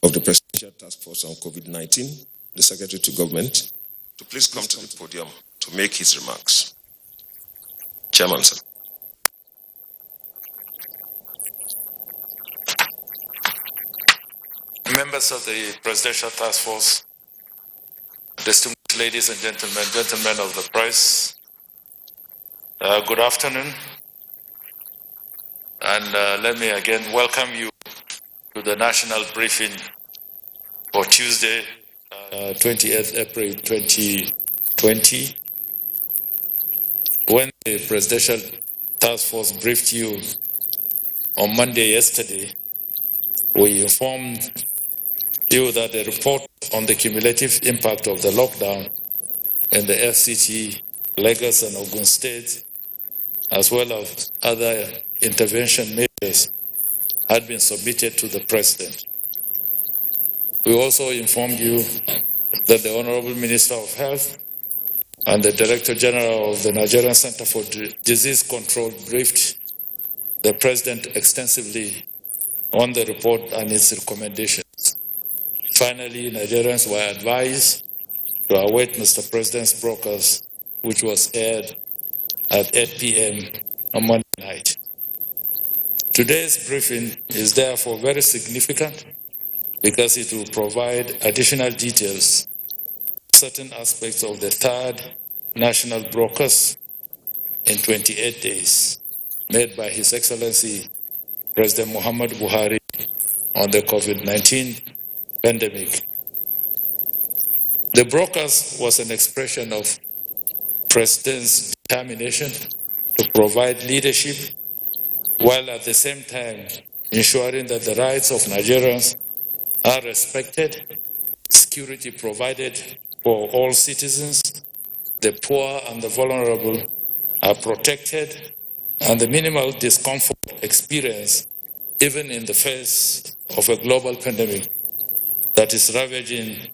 of the Presidential Task Force on COVID-19, the Secretary to Government, to please come to the podium to make his remarks. Chairman, sir. Members of the Presidential Task Force, distinguished ladies and gentlemen of the press, good afternoon. And let me again welcome you to the national briefing for Tuesday, 28th April 2020. When the Presidential Task Force briefed you on Monday yesterday, we informed you that the report on the cumulative impact of the lockdown in the FCT, Lagos and Ogun states, as well as other intervention measures, had been submitted to the President. We also informed you that the Honorable Minister of Health and the Director General of the Nigerian Center for Disease Control briefed the President extensively on the report and its recommendations. Finally, Nigerians were advised to await Mr. President's broadcast, which was aired at 8 p.m. on Monday night. Today's briefing is therefore very significant because it will provide additional details on certain aspects of the third national broadcast in 28 days made by His Excellency President Muhammadu Buhari on the COVID-19 pandemic. The broadcast was an expression of President's determination to provide leadership while at the same time ensuring that the rights of Nigerians are respected, security provided for all citizens, the poor and the vulnerable are protected, and the minimal discomfort experienced even in the face of a global pandemic that is ravaging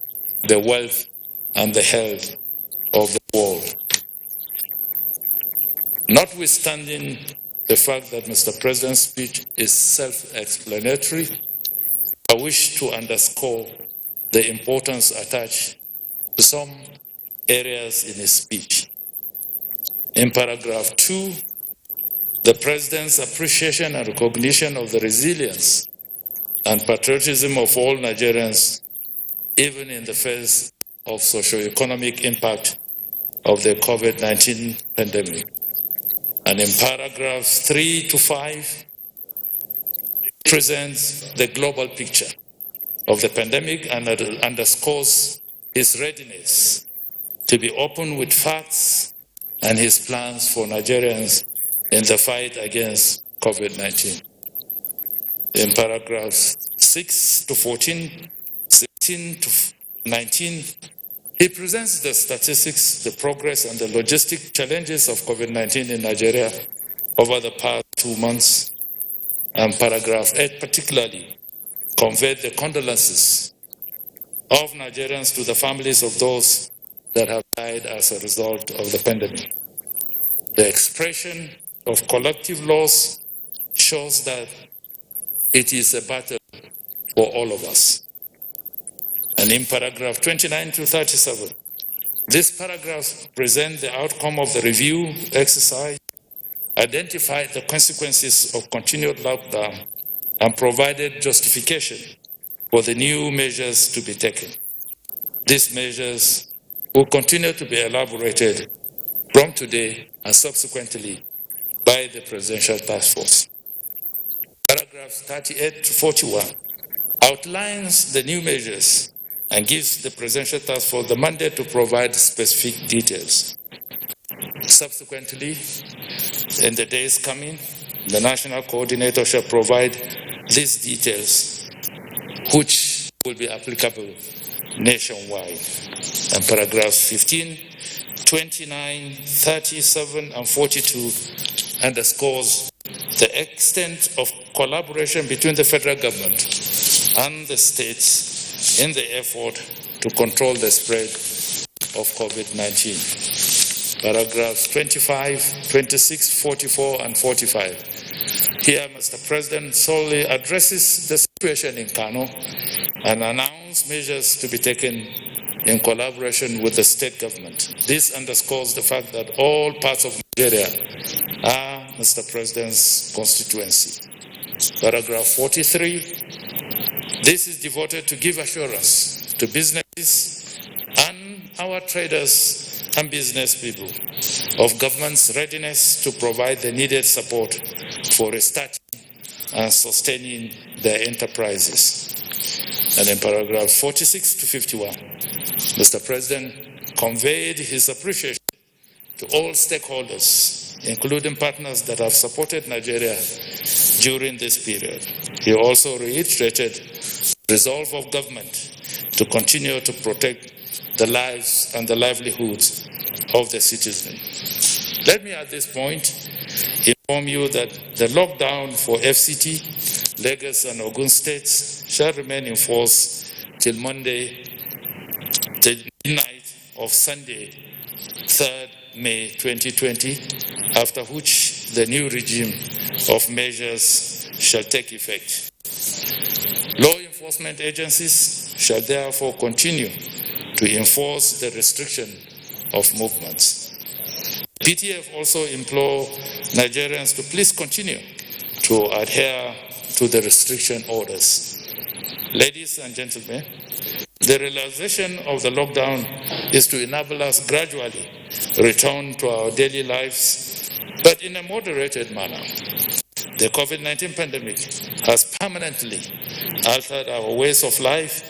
the wealth and the health of the world. Notwithstanding the fact that Mr. President's speech is self-explanatory, I wish to underscore the importance attached to some areas in his speech. In paragraph 2, the President's appreciation and recognition of the resilience and patriotism of all Nigerians, even in the face of socio-economic impact of the COVID-19 pandemic. And in paragraphs 3 to 5, it presents the global picture of the pandemic and underscores his readiness to be open with facts and his plans for Nigerians in the fight against COVID-19. In paragraphs 6 to 14, 16 to 19, he presents the statistics, the progress, and the logistic challenges of COVID-19 in Nigeria over the past 2 months. And paragraph 8 particularly conveyed the condolences of Nigerians to the families of those that have died as a result of the pandemic. The expression of collective loss shows that it is a battle for all of us. And in paragraph 29 to 37, these paragraphs present the outcome of the review exercise, identify the consequences of continued lockdown, and provided justification for the new measures to be taken. These measures will continue to be elaborated from today and subsequently by the Presidential Task Force. Paragraphs 38 to 41 outlines the new measures and gives the Presidential Task Force the mandate to provide specific details. Subsequently, in the days coming, the National Coordinator shall provide these details, which will be applicable nationwide. And paragraphs 15, 29, 37, and 42 underscores the extent of collaboration between the federal government and the states in the effort to control the spread of COVID-19. Paragraphs 25, 26, 44, and 45. Here, Mr. President solely addresses the situation in Kano and announced measures to be taken in collaboration with the state government. This underscores the fact that all parts of Nigeria are Mr. President's constituency. Paragraph 43, this is devoted to give assurance to businesses and our traders and business people of government's readiness to provide the needed support for restarting and sustaining their enterprises. And in paragraph 46 to 51, Mr. President conveyed his appreciation to all stakeholders, including partners that have supported Nigeria during this period. He also reiterated the resolve of government to continue to protect the lives and the livelihoods of the citizens. Let me at this point inform you that the lockdown for FCT, Lagos and Ogun states shall remain in force till Monday, till midnight of Sunday, 3rd May 2020, after which the new regime of measures shall take effect. Law enforcement agencies shall therefore continue to enforce the restriction of movements. PTF also implore Nigerians to please continue to adhere to the restriction orders. Ladies and gentlemen, the realization of the lockdown is to enable us gradually return to our daily lives, but in a moderated manner. The COVID-19 pandemic has permanently altered our ways of life,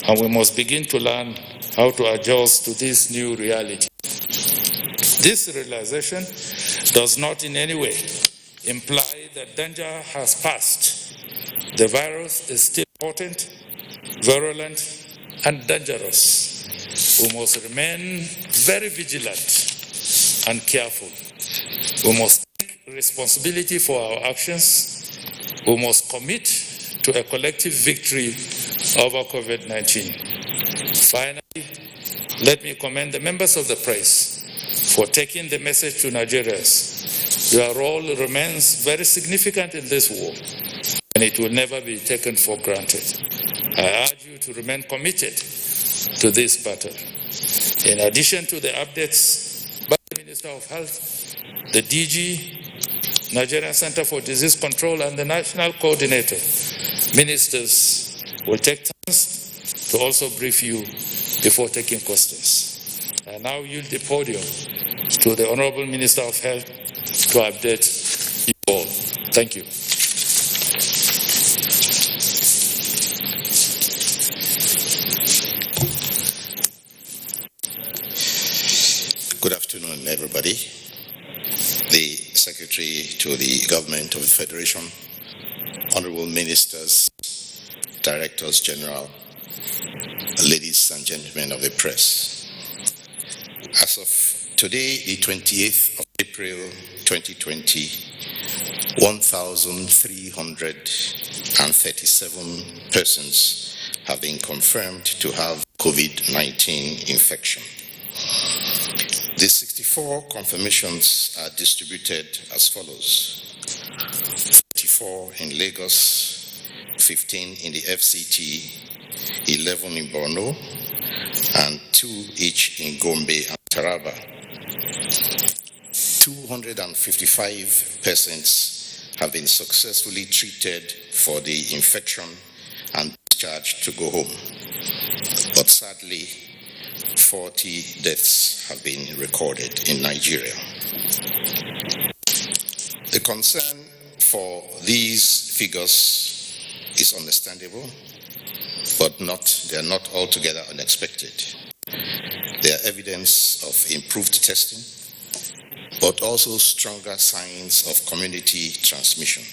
and we must begin to learn how to adjust to this new reality. This realization does not in any way imply that danger has passed. The virus is still potent, virulent, and dangerous. We must remain very vigilant and careful. We must take responsibility for our actions. We must commit to a collective victory over COVID-19. Finally, let me commend the members of the press for taking the message to Nigerians. Your role remains very significant in this war, and it will never be taken for granted. I urge you to remain committed to this battle. In addition to the updates by the Minister of Health, the DG, Nigerian Center for Disease Control, and the National Coordinator, ministers will take turns to also brief you before taking questions. I now yield the podium to the Honorable Minister of Health to update you all. Thank you. Good afternoon, everybody. The Secretary to the Government of the Federation, Honorable Ministers, Directors General, ladies and gentlemen of the press. As of today, the 28th of April 2020, 1,337 persons have been confirmed to have COVID-19 infection. The 64 confirmations are distributed as follows: 34 in Lagos, 15 in the FCT, 11 in Borno, and 2 each in Gombe and Taraba. 255 persons have been successfully treated for the infection and discharged to go home. But sadly, 40 deaths have been recorded in Nigeria. The concern for these figures is understandable, but they are not altogether unexpected. They are evidence of improved testing, but also stronger signs of community transmission.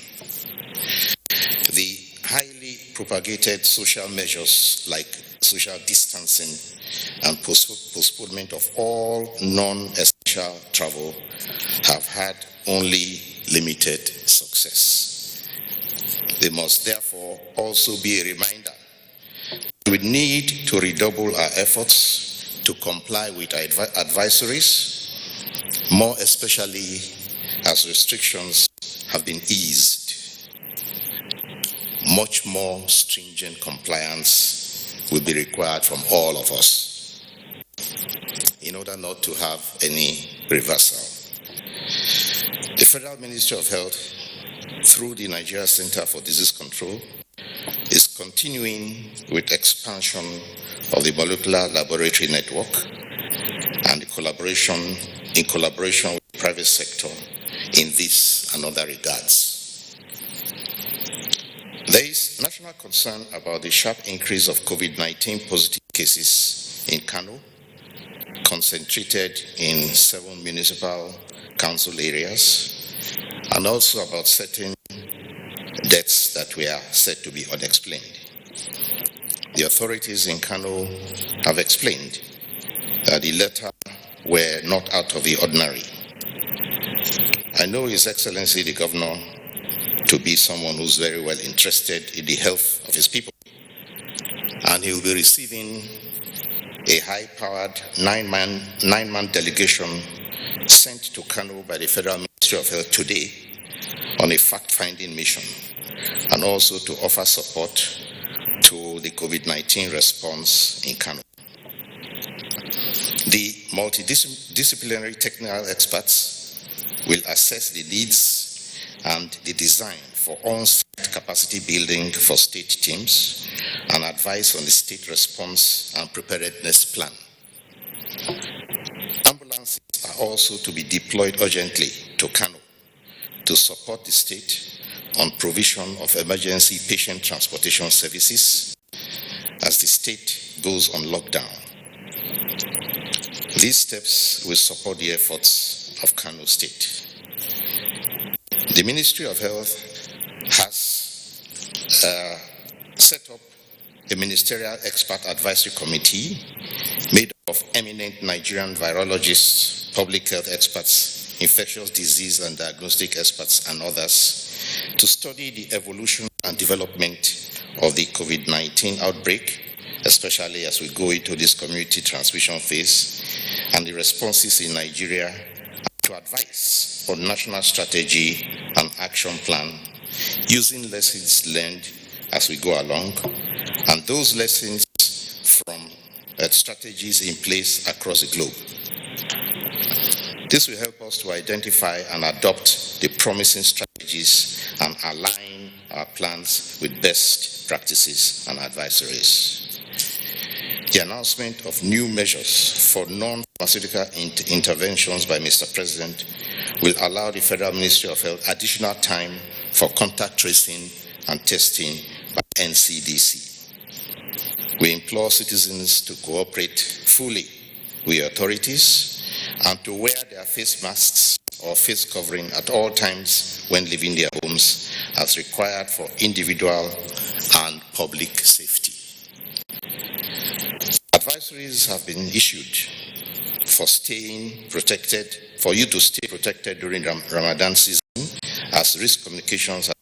The highly propagated social measures like social distancing and postponement of all non-essential travel have had only limited success. They must therefore also be a reminder we need to redouble our efforts to comply with advisories, more especially as restrictions have been eased. much more stringent compliance will be required from all of us in order not to have any reversal. The Federal Ministry of Health, through the Nigeria Center for Disease Control, is continuing with expansion of the molecular laboratory network and in collaboration with the private sector in this and other regards. There is national concern about the sharp increase of COVID-19 positive cases in Kano, concentrated in 7 municipal council areas, and also about certain deaths that were said to be unexplained. The authorities in Kano have explained that the latter were not out of the ordinary. I know His Excellency the Governor to be someone who's very well interested in the health of his people, and he will be receiving a high-powered nine-man delegation sent to Kano by the Federal Ministry of Health today on a fact-finding mission, and also to offer support to the COVID-19 response in Kano. The multidisciplinary technical experts will assess the needs and the design for on-site capacity building for state teams and advise on the state response and preparedness plan. Ambulances are also to be deployed urgently to Kano to support the state on provision of emergency patient transportation services as the state goes on lockdown. These steps will support the efforts of Kano State. The Ministry of Health has set up a ministerial expert advisory committee made up of eminent Nigerian virologists, public health experts, infectious disease and diagnostic experts, and others to study the evolution and development of the COVID-19 outbreak, especially as we go into this community transmission phase, and the responses in Nigeria, and to advise on national strategy and action plan using lessons learned as we go along, and those lessons from strategies in place across the globe. This will help us to identify and adopt the promising strategies and align our plans with best practices and advisories. The announcement of new measures for non-pharmaceutical interventions by Mr. President will allow the Federal Ministry of Health additional time for contact tracing and testing by NCDC. We implore citizens to cooperate fully with authorities and to wear their face masks or face covering at all times when leaving their homes as required for individual and public safety. Advisories have been issued for staying protected, for you to stay protected during Ramadan season, as risk communications have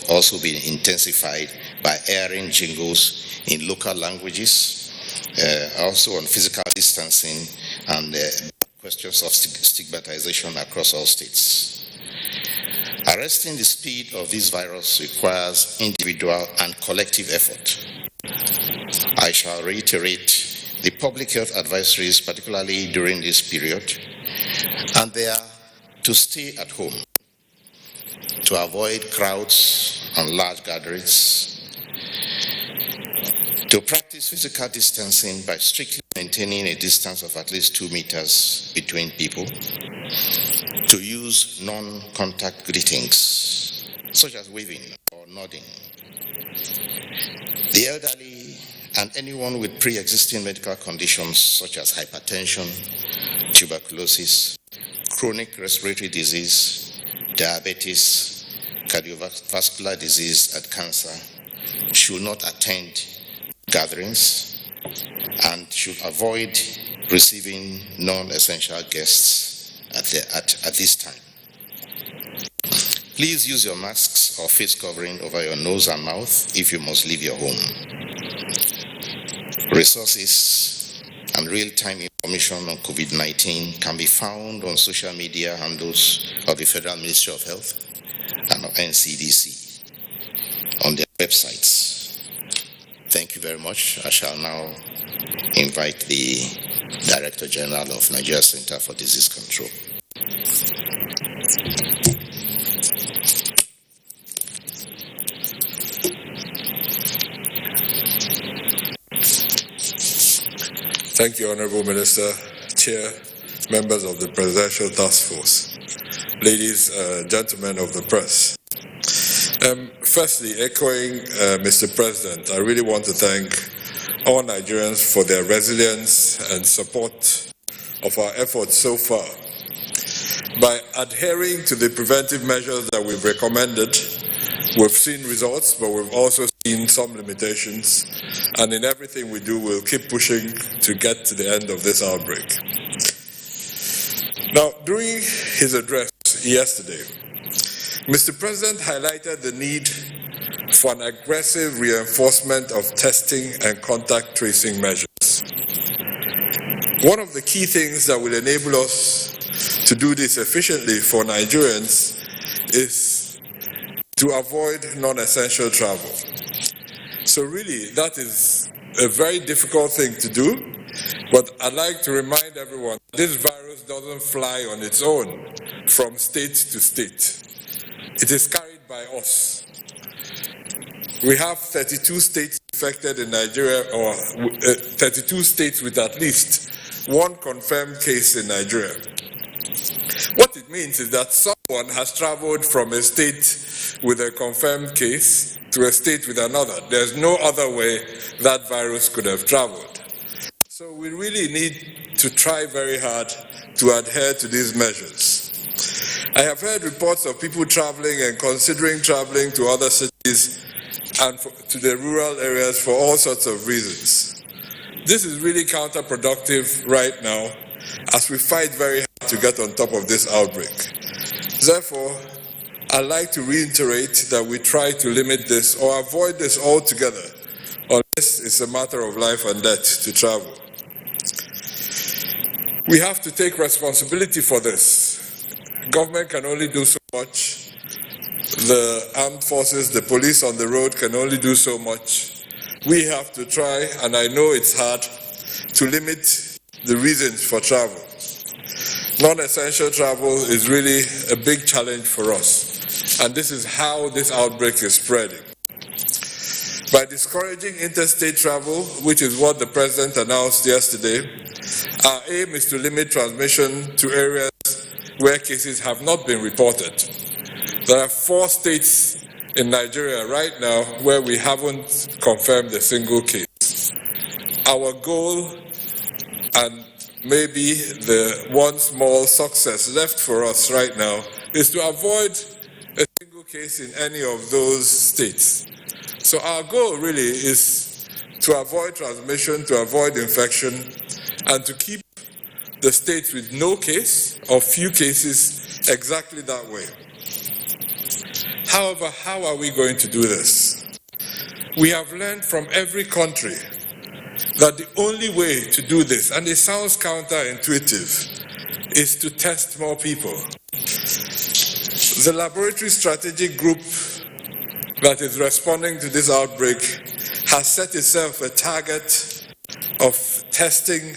also been intensified by airing jingles in local languages, also on physical distancing and questions of stigmatization across all states. Arresting the speed of this virus requires individual and collective effort. I shall reiterate the public health advisories, particularly during this period, and they are to stay at home, to avoid crowds and large gatherings, to practice physical distancing by strictly maintaining a distance of at least 2 meters between people, to use non-contact greetings, such as waving or nodding. The elderly and anyone with pre-existing medical conditions such as hypertension, tuberculosis, chronic respiratory disease, diabetes, cardiovascular disease, and cancer should not attend gatherings and should avoid receiving non-essential guests at this time. Please use your masks or face covering over your nose and mouth if you must leave your home. Resources and real-time information on COVID-19 can be found on social media handles of the Federal Ministry of Health and of NCDC, on their websites. Thank you very much. I shall now invite the Director General of Nigeria Center for Disease Control. Thank you, Honorable Minister, Chair, members of the Presidential Task Force, ladies, gentlemen of the press. Firstly, echoing Mr. President, I really want to thank all Nigerians for their resilience and support of our efforts so far. By adhering to the preventive measures that we've recommended, we've seen results, but we've also seen some limitations. And in everything we do, we'll keep pushing to get to the end of this outbreak. Now, during his address yesterday, Mr. President highlighted the need for an aggressive reinforcement of testing and contact tracing measures. One of the key things that will enable us to do this efficiently for Nigerians is to avoid non-essential travel. So really, that is a very difficult thing to do, but I'd like to remind everyone this virus doesn't fly on its own from state to state. It is carried by us. We have 32 states affected in Nigeria, or 32 states with at least one confirmed case in Nigeria. What it means is that someone has traveled from a state with a confirmed case to a state with another. There's no other way that virus could have traveled. So we really need to try very hard to adhere to these measures. I have heard reports of people traveling and considering traveling to other cities and to the rural areas for all sorts of reasons. This is really counterproductive right now as we fight very hard to get on top of this outbreak. Therefore, I'd like to reiterate that we try to limit this or avoid this altogether, unless it's a matter of life and death to travel. We have to take responsibility for this. Government can only do so much. The armed forces, the police on the road can only do so much. We have to try, and I know it's hard, to limit the reasons for travel. Non-essential travel is really a big challenge for us, and this is how this outbreak is spreading. By discouraging interstate travel, which is what the President announced yesterday, our aim is to limit transmission to areas where cases have not been reported. There are 4 states in Nigeria right now where we haven't confirmed a single case. Our goal, and maybe the one small success left for us right now, is to avoid a single case in any of those states. So our goal really is to avoid transmission, to avoid infection, and to keep the states with no case or few cases exactly that way. However, how are we going to do this? We have learned from every country that the only way to do this, and it sounds counterintuitive, is to test more people. The laboratory strategic group that is responding to this outbreak has set itself a target of testing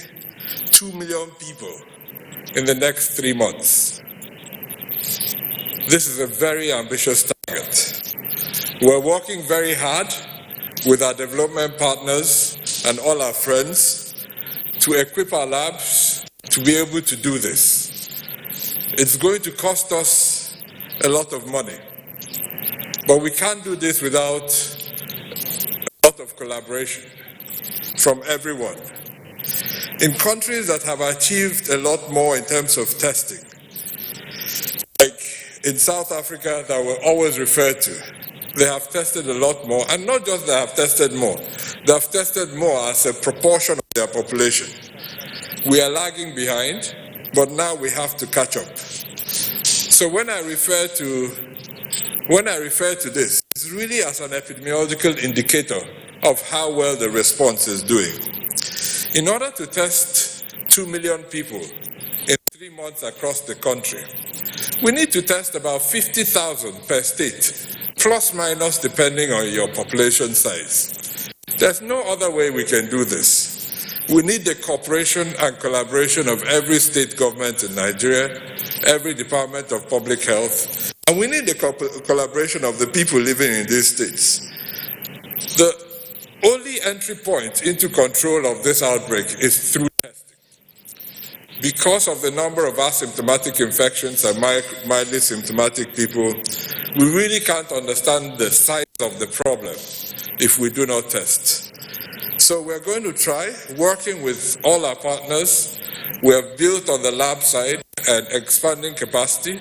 2 million people in the next 3 months. This is a very ambitious target. We're working very hard with our development partners and all our friends to equip our labs to be able to do this. It's going to cost us a lot of money, but we can't do this without a lot of collaboration from everyone. In countries that have achieved a lot more in terms of testing, like in South Africa that we're always referred to, they have tested a lot more, and not just they have tested more, they have tested more as a proportion of their population. We are lagging behind, but now we have to catch up. So when I refer to this, it's really as an epidemiological indicator of how well the response is doing. In order to test 2 million people in 3 months across the country, we need to test about 50,000 per state plus minus depending on your population size. There's no other way we can do this. We need the cooperation and collaboration of every state government in Nigeria, every Department of Public Health, and we need the collaboration of the people living in these states. The only entry point into control of this outbreak is through testing. Because of the number of asymptomatic infections and mildly symptomatic people, we really can't understand the size of the problem if we do not test. So we're going to try, working with all our partners. We have built on the lab side and expanding capacity.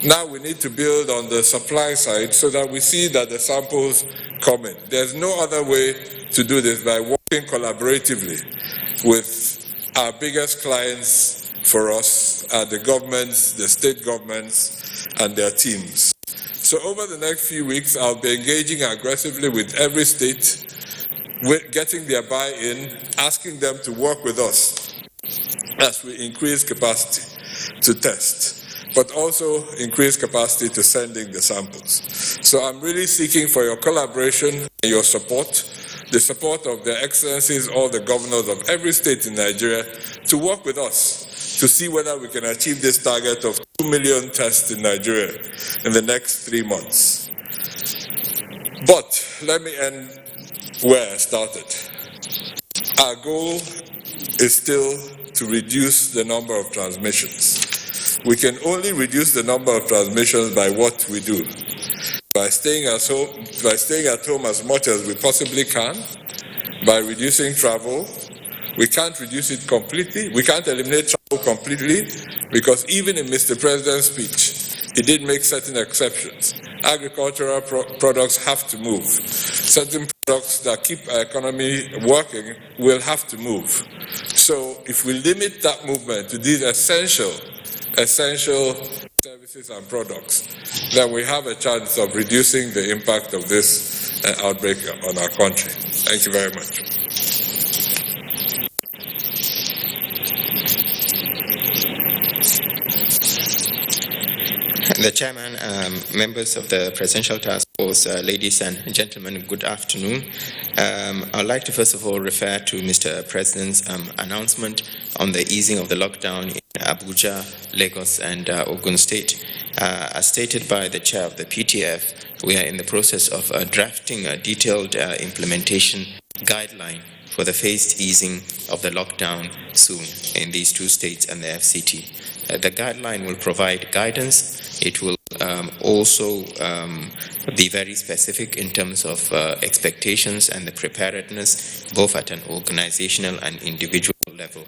Now we need to build on the supply side so that we see that the samples come in. There's no other way to do this by working collaboratively with our biggest clients for us are the governments, the state governments, and their teams. So over the next few weeks, I'll be engaging aggressively with every state, getting their buy-in, asking them to work with us as we increase capacity to test, but also increase capacity to sending the samples. So I'm really seeking for your collaboration and your support, the support of their excellencies, all the governors of every state in Nigeria, to work with us to see whether we can achieve this target of 2 million tests in Nigeria in the next 3 months. But let me end where I started. Our goal is still to reduce the number of transmissions. We can only reduce the number of transmissions by what we do. By staying at home as much as we possibly can, by reducing travel. We can't reduce it completely. We can't eliminate travel completely because even in Mr. President's speech, he did make certain exceptions. Agricultural products have to move. Certain products that keep our economy working will have to move. So if we limit that movement to these essential services and products, then we have a chance of reducing the impact of this outbreak on our country. Thank you very much. The Chairman, members of the Presidential Task Force, ladies and gentlemen, good afternoon. I'd like to first of all refer to Mr. President's announcement on the easing of the lockdown in Abuja, Lagos, and Ogun State. As stated by the Chair of the PTF, we are in the process of drafting a detailed implementation guideline for the phased easing of the lockdown soon in these two states and the FCT. The guideline will provide guidance. It will also be very specific in terms of expectations and the preparedness, both at an organizational and individual level.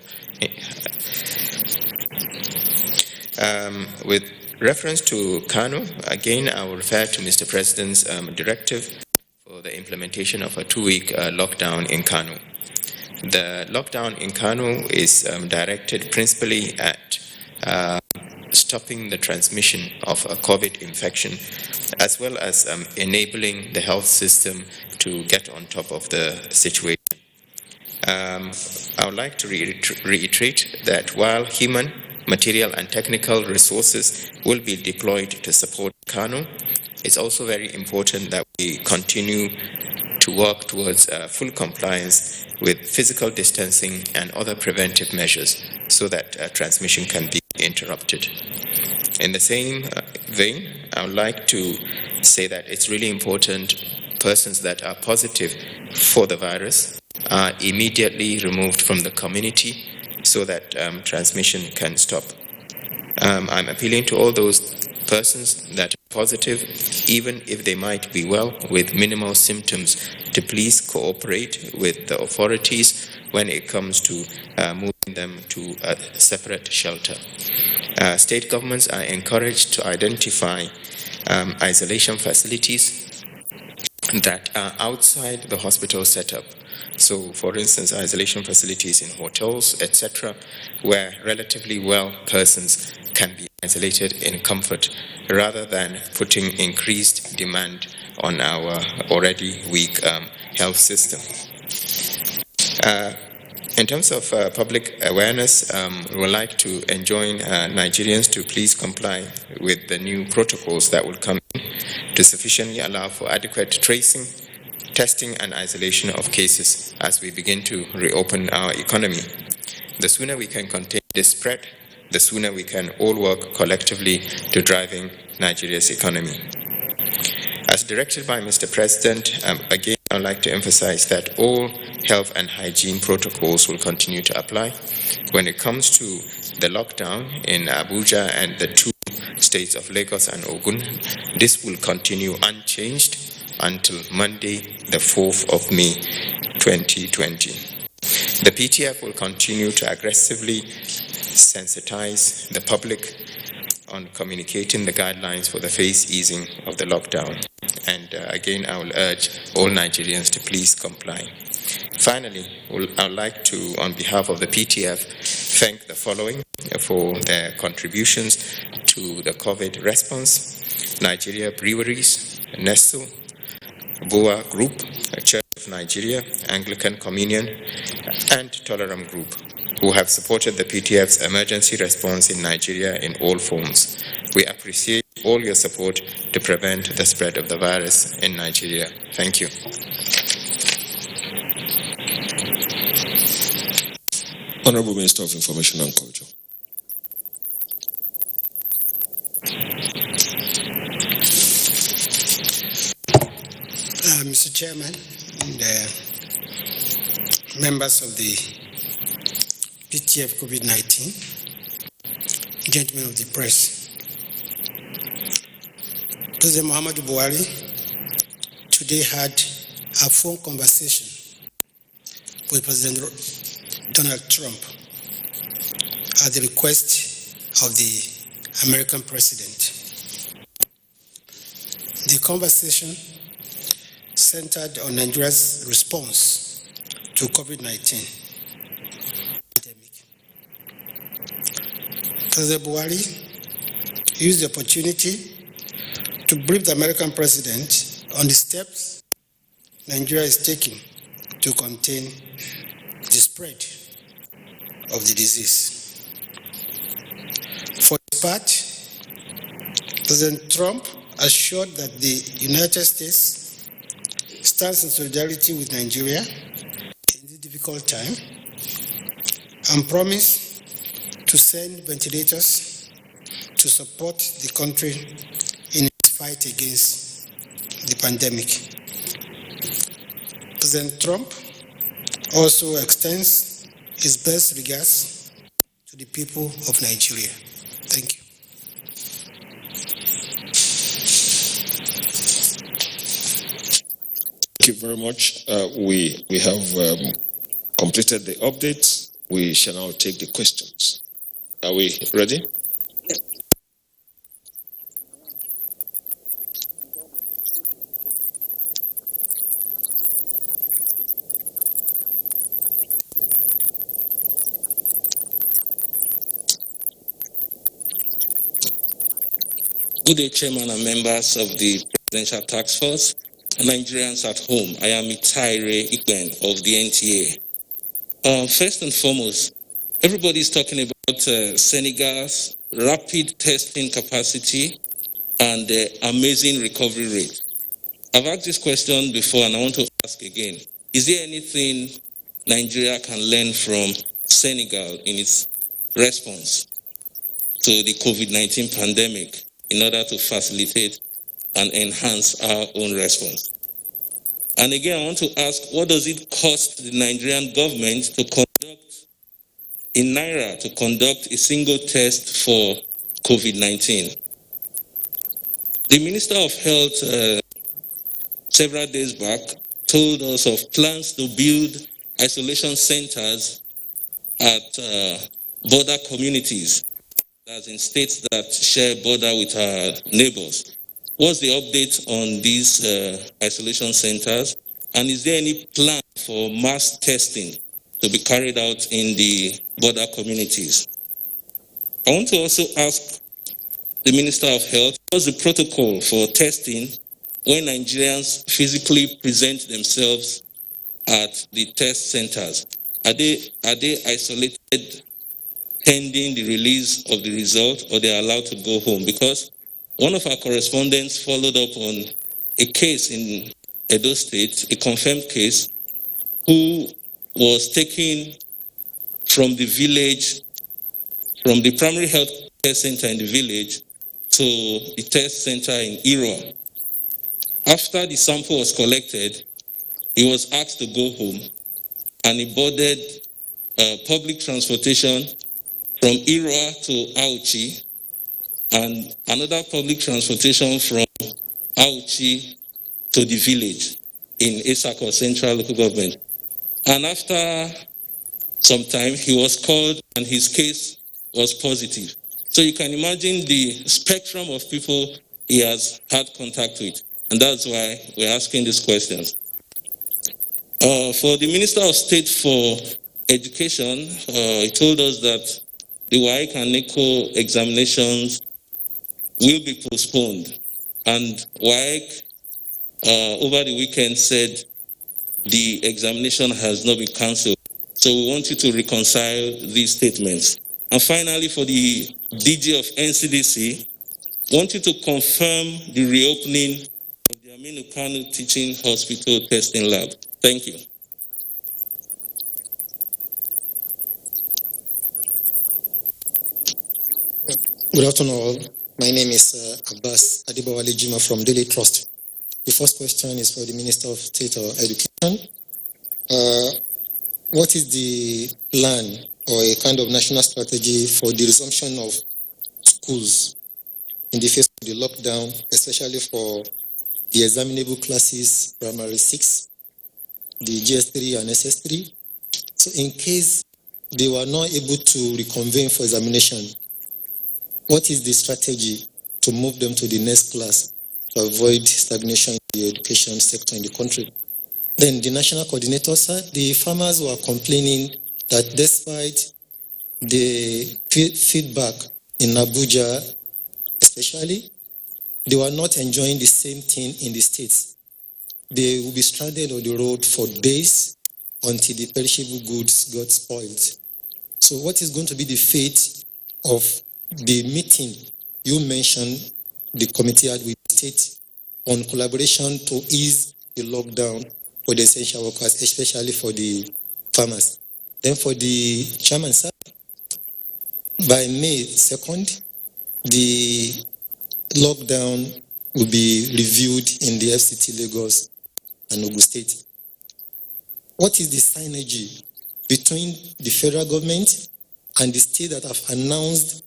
With reference to Kano, again, I will refer to Mr. President's directive for the implementation of a 2-week lockdown in Kano. The lockdown in Kano is directed principally at stopping the transmission of a COVID infection, as well as enabling the health system to get on top of the situation. I would like to reiterate that while human, material, and technical resources will be deployed to support Kano, it's also very important that we continue to work towards full compliance with physical distancing and other preventive measures so that transmission can be interrupted. In the same vein, I would like to say that it's really important persons that are positive for the virus are immediately removed from the community so that transmission can stop. I'm appealing to all those persons that are positive, even if they might be well with minimal symptoms, to please cooperate with the authorities when it comes to moving them to a separate shelter. State governments are encouraged to identify isolation facilities that are outside the hospital setup. So, for instance, isolation facilities in hotels, etc., where relatively well persons can be isolated in comfort, rather than putting increased demand on our already weak health system. In terms of public awareness, we would like to enjoin Nigerians to please comply with the new protocols that will come in to sufficiently allow for adequate tracing, testing, and isolation of cases as we begin to reopen our economy. The sooner we can contain this spread, the sooner we can all work collectively to driving Nigeria's economy. As directed by Mr. President, again, I'd like to emphasize that all health and hygiene protocols will continue to apply. When it comes to the lockdown in Abuja and the two states of Lagos and Ogun, this will continue unchanged until Monday, the 4th of May, 2020. The PTF will continue to aggressively sensitize the public on communicating the guidelines for the phase easing of the lockdown. And again, I will urge all Nigerians to please comply. Finally, I would like to, on behalf of the PTF, thank the following for their contributions to the COVID response: Nigeria Breweries, Nestle, Boa Group, Church of Nigeria, Anglican Communion, and Toleram Group, who have supported the PTF's emergency response in Nigeria in all forms. We appreciate all your support to prevent the spread of the virus in Nigeria. Thank you. Honorable Minister of Information and Culture. Mr. Chairman, and members of the PTF COVID-19, gentlemen of the press, President Muhammadu Buhari today had a phone conversation with President Donald Trump at the request of the American president. The conversation centered on Nigeria's response to COVID-19 pandemic. President Buhari used the opportunity to brief the American president on the steps Nigeria is taking to contain the spread of the disease. For his part, President Trump assured that the United States stands in solidarity with Nigeria in this difficult time and promised to send ventilators to support the country in its fight against the pandemic. President Trump also extends his best regards to the people of Nigeria. Thank you. Thank you very much. We have completed the updates. We shall now take the questions. Are we ready? Yes. Good day, Chairman and members of the Presidential Task Force. Nigerians at home, I am Itaire Ikben of the NTA. First and foremost, everybody is talking about Senegal's rapid testing capacity and the amazing recovery rate. I've asked this question before and I want to ask again. Is there anything Nigeria can learn from Senegal in its response to the COVID-19 pandemic in order to facilitate and enhance our own response? And again, I want to ask, what does it cost the Nigerian government to conduct, in Naira, to conduct a single test for COVID-19? The Minister of Health several days back told us of plans to build isolation centers at border communities, as in states that share border with our neighbors. What's the update on these isolation centers? And is there any plan for mass testing to be carried out in the border communities? I want to also ask the Minister of Health, what's the protocol for testing when Nigerians physically present themselves at the test centers? Are they isolated pending the release of the result, or they are allowed to go home? Because one of our correspondents followed up on a case in Edo State, a confirmed case, who was taken from the village, from the primary health care center in the village to the test center in Irua. After the sample was collected, he was asked to go home, and he boarded public transportation from Irua to Auchi, and another public transportation from Auchi to the village in Isako Central Local Government. And after some time, he was called and his case was positive. So you can imagine the spectrum of people he has had contact with. And that's why we're asking these questions. For the Minister of State for Education, he told us that the WAEC and NECO examinations will be postponed. And WAEC over the weekend said the examination has not been cancelled. So we want you to reconcile these statements. And finally, for the DG of NCDC, I want you to confirm the reopening of the Aminu Kano Teaching Hospital Testing Lab. Thank you. Good afternoon all. My name is Abbas Adibawale Jima from Daily Trust. The first question is for the Minister of State of Education. What is the plan or a kind of national strategy for the resumption of schools in the face of the lockdown, especially for the examinable classes, primary 6, the GS3 and SS3? So in case they were not able to reconvene for examination, what is the strategy to move them to the next class to avoid stagnation in the education sector in the country? Then the national coordinator said the farmers were complaining that despite the feedback in Abuja, especially, they were not enjoying the same thing in the states. They will be stranded on the road for days until the perishable goods got spoiled. So what is going to be the fate of the meeting you mentioned the committee had with the state on collaboration to ease the lockdown for the essential workers, especially for the farmers? Then for the chairman, sir, by May 2nd, the lockdown will be reviewed in the FCT Lagos and Ogun State. What is the synergy between the federal government and the state that have announced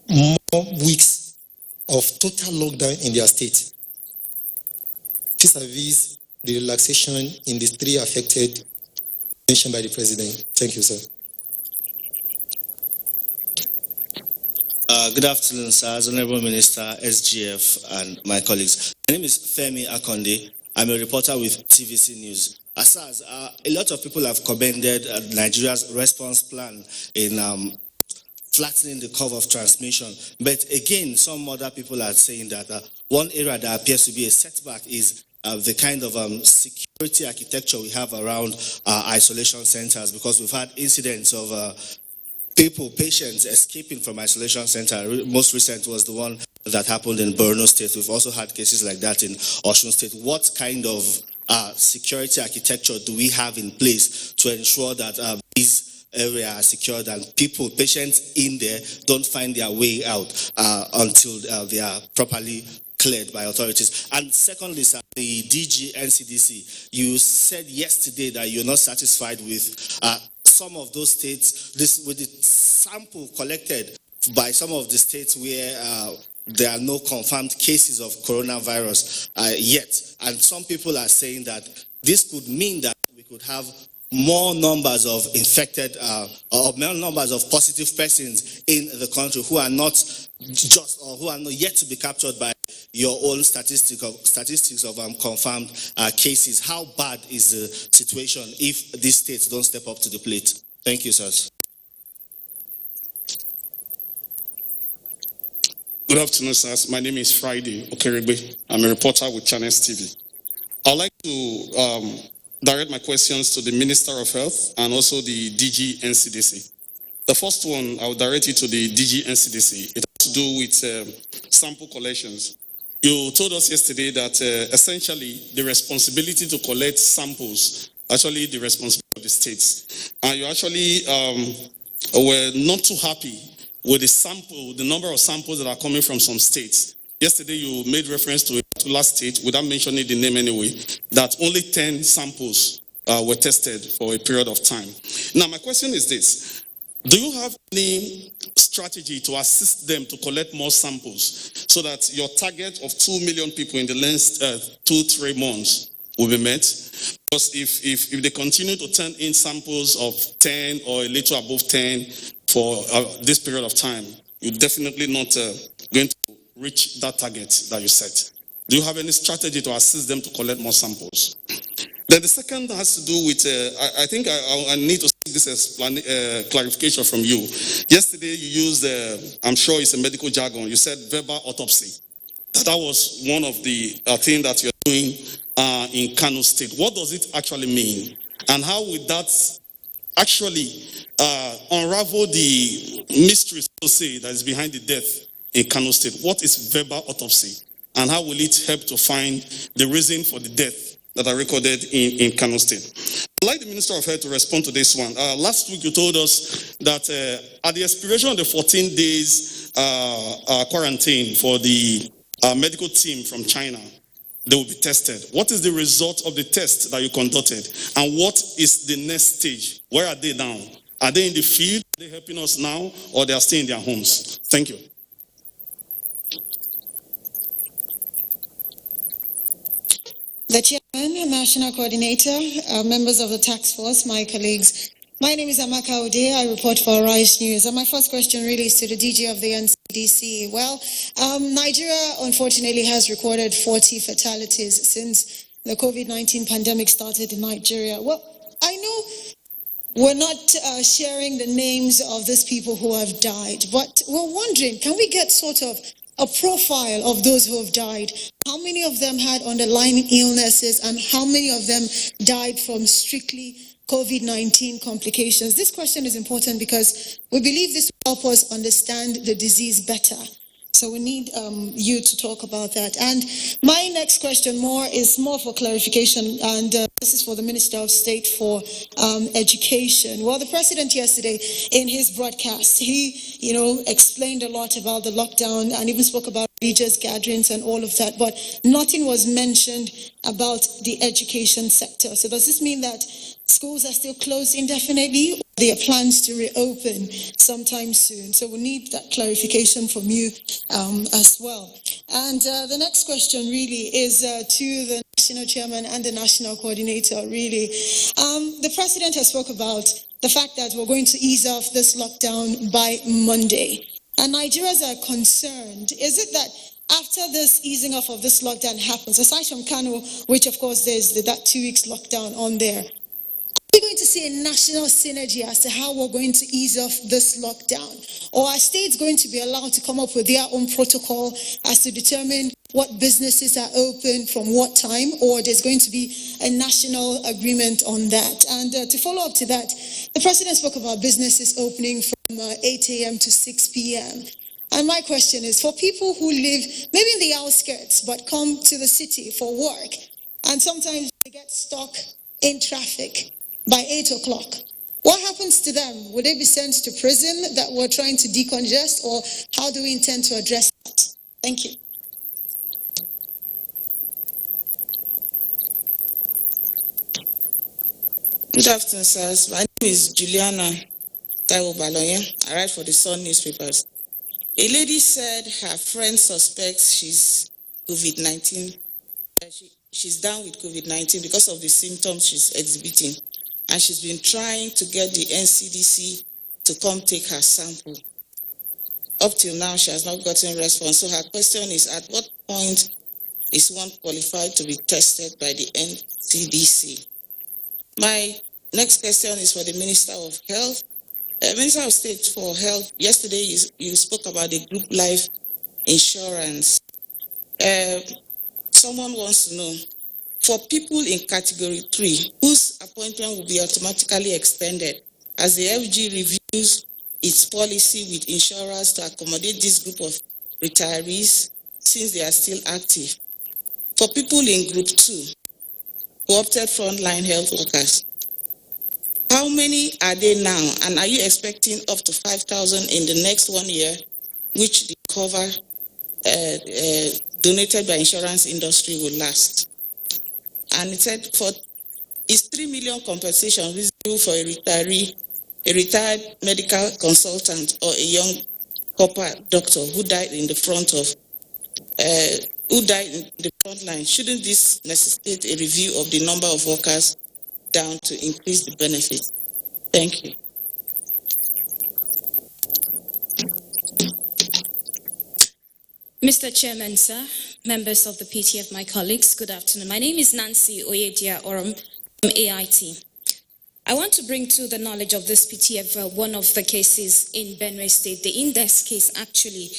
more weeks of total lockdown in their state, vis-a-vis the relaxation in the 3 affected mentioned by the president? Thank you, sir. Good afternoon, sir. Honorable Minister, SGF, and my colleagues. My name is Femi Akonde. I'm a reporter with TVC News. As a lot of people have commended Nigeria's response plan in flattening the curve of transmission. But again, some other people are saying that one area that appears to be a setback is the kind of security architecture we have around isolation centers, because we've had incidents of patients escaping from isolation center. Most recent was the one that happened in Borno State. We've also had cases like that in Osun State. What kind of security architecture do we have in place to ensure that these areas are secured and patients in there don't find their way out until they are properly cleared by authorities? And secondly, sir, the DG NCDC, you said yesterday that you're not satisfied with some of those states, with the sample collected by some of the states where there are no confirmed cases of coronavirus yet. And some people are saying that this could mean that we could have more numbers of infected or more numbers of positive persons in the country who are not just or who are not yet to be captured by your own statistics of confirmed cases. How bad is the situation if these states don't step up to the plate? Thank you, sirs. Good afternoon, sirs. My name is Friday Okerebe. I'm a reporter with Channels TV. I'd like to direct my questions to the Minister of Health and also the DG NCDC. The first one, I will direct it to the DG NCDC. It has to do with sample collections. You told us yesterday that essentially the responsibility to collect samples, actually the responsibility of the states. And you actually were not too happy with the number of samples that are coming from some states. Yesterday you made reference to a particular state, without mentioning the name anyway, that only 10 samples were tested for a period of time. Now my question is this. Do you have any strategy to assist them to collect more samples so that your target of 2 million people in the next 2-3 months will be met? Because if they continue to turn in samples of 10 or a little above 10 for this period of time, you're definitely not going to reach that target that you set. Do you have any strategy to assist them to collect more samples? Then the second has to do with, I think I need to seek this clarification from you. Yesterday you used, I'm sure it's a medical jargon, you said verbal autopsy. That was one of the things that you're doing in Kano State. What does it actually mean? And how would that actually unravel the mystery, so to say, that is behind the death in Kano State? What is verbal autopsy? And how will it help to find the reason for the death that are recorded in Kano State? I'd like the Minister of Health to respond to this one. Last week you told us that at the expiration of the 14 days quarantine for the medical team from China, they will be tested. What is the result of the test that you conducted? And what is the next stage? Where are they now? Are they in the field? Are they helping us now? Or they are still in their homes? Thank you. The Chairman, National Coordinator, members of the task force, my colleagues. My name is Amaka Ode. I report for Rise News. And my first question really is to the DG of the NCDC. Well, Nigeria, unfortunately, has recorded 40 fatalities since the COVID-19 pandemic started in Nigeria. Well, I know we're not sharing the names of these people who have died, but we're wondering, can we get sort of a profile of those who have died? How many of them had underlying illnesses and how many of them died from strictly COVID-19 complications? This question is important because we believe this will help us understand the disease better. So we need you to talk about that. And my next question is more for clarification, and this is for the Minister of State for Education. Well, the President yesterday in his broadcast, he explained a lot about the lockdown and even spoke about religious gatherings and all of that, but nothing was mentioned about the education sector. So does this mean that schools are still closed indefinitely, or there are plans to reopen sometime soon? So we need that clarification from you as well. And the next question really is to the National Chairman and the National Coordinator, really. The President has spoke about the fact that we're going to ease off this lockdown by Monday. And Nigerians are concerned. Is it that after this easing off of this lockdown happens, aside from Kano, which of course there's that 2 weeks lockdown on there, are we going to see a national synergy as to how we're going to ease off this lockdown? Or are states going to be allowed to come up with their own protocol as to determine what businesses are open from what time? Or there's going to be a national agreement on that? And to follow up to that, the President spoke about businesses opening from 8 a.m. to 6 p.m. And my question is, for people who live maybe in the outskirts but come to the city for work, and sometimes they get stuck in traffic by 8 o'clock, what happens to them? Would they be sent to prison that we're trying to decongest, or how do we intend to address that? Thank you. Good afternoon, sirs. My name is Juliana Taiwo Baloyen. I write for the Sun newspapers. A lady said her friend suspects she's COVID-19. She's down with COVID-19 because of the symptoms she's exhibiting. And she's been trying to get the NCDC to come take her sample. Up till now, she has not gotten a response. So her question is, at what point is one qualified to be tested by the NCDC? My next question is for the Minister of Health. Minister of State for Health, yesterday you spoke about the group life insurance. Someone wants to know, for people in category 3, whose appointment will be automatically extended as the FG reviews its policy with insurers to accommodate this group of retirees since they are still active. For people in Group 2 who opted frontline health workers, how many are they now? And are you expecting up to 5,000 in the next 1 year, which the cover donated by insurance industry will last? And it said, is 3 million compensation reasonable for a retiree, a retired medical consultant, or a young corporate doctor who died in the front line? Shouldn't this necessitate a review of the number of workers down to increase the benefit? Thank you. Mr. Chairman, sir, members of the PTF, my colleagues, good afternoon. My name is Nancy Oyedia Oram from AIT. I want to bring to the knowledge of this PTF one of the cases in Benue State, the index case actually.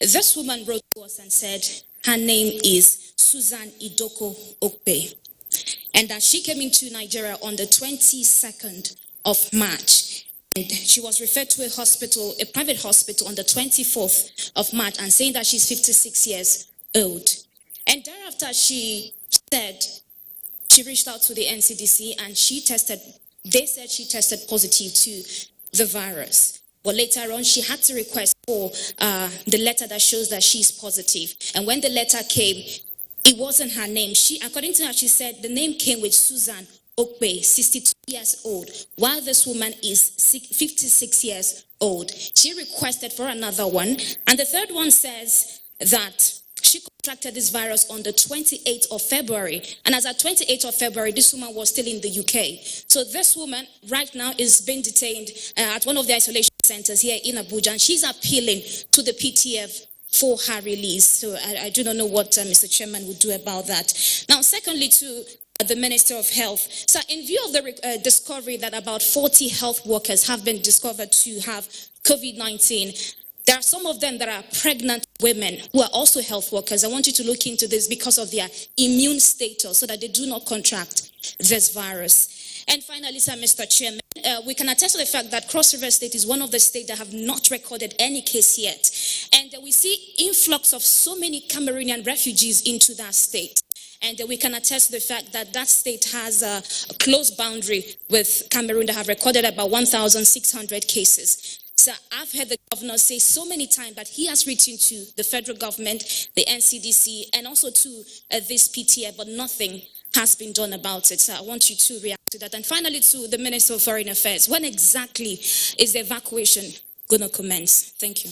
This woman wrote to us and said her name is Susan Idoko Okpe, and that she came into Nigeria on the 22nd of March. And she was referred to a hospital, a private hospital, on the 24th of March, and saying that she's 56 years old. And thereafter, she said she reached out to the NCDC and they said she tested positive to the virus. But later on, she had to request for the letter that shows that she's positive. And when the letter came, it wasn't her name. According to her, she said the name came with Susan Okpe, 62 years old, while this woman is 56 years old. She requested for another one, and the third one says that she contracted this virus on the 28th of February, and as at 28th of February, this woman was still in the UK. So this woman right now is being detained at one of the isolation centers here in Abuja, and she's appealing to the PTF for her release. So I do not know what Mr. Chairman would do about that. Now, secondly, to the Minister of Health. So in view of the discovery that about 40 health workers have been discovered to have COVID-19, there are some of them that are pregnant women who are also health workers. I want you to look into this because of their immune status so that they do not contract this virus. And finally, sir, Mr. Chairman, we can attest to the fact that Cross River State is one of the states that have not recorded any case yet. And we see influx of so many Cameroonian refugees into that state. And we can attest to the fact that that state has a close boundary with Cameroon that have recorded about 1,600 cases. So I've heard the governor say so many times that he has written to the federal government, the NCDC, and also to this PTA, but nothing has been done about it. So I want you to react to that. And finally, to the Minister of Foreign Affairs, when exactly is the evacuation going to commence? Thank you.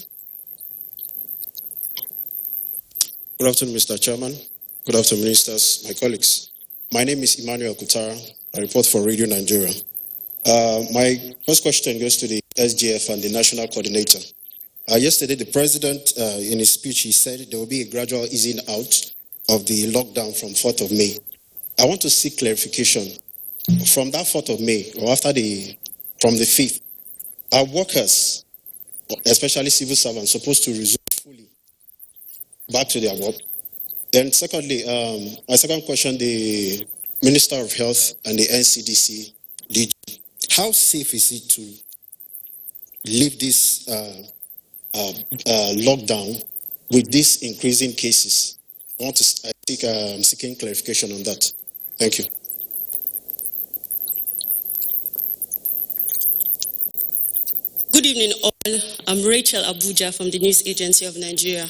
Good afternoon, Mr. Chairman. Good afternoon, ministers, my colleagues. My name is Emmanuel Kutara. I report for Radio Nigeria. My first question goes to the SGF and the national coordinator. Yesterday, the president, in his speech, he said there will be a gradual easing out of the lockdown from 4th of May. I want to seek clarification. From that 4th of May, or from the 5th, are workers, especially civil servants, supposed to resume fully back to their work? Then secondly, my second question, the Minister of Health and the NCDC, DG, how safe is it to leave this lockdown with these increasing cases? I'm seeking clarification on that. Thank you. Good evening, all. I'm Rachel Abuja from the News Agency of Nigeria.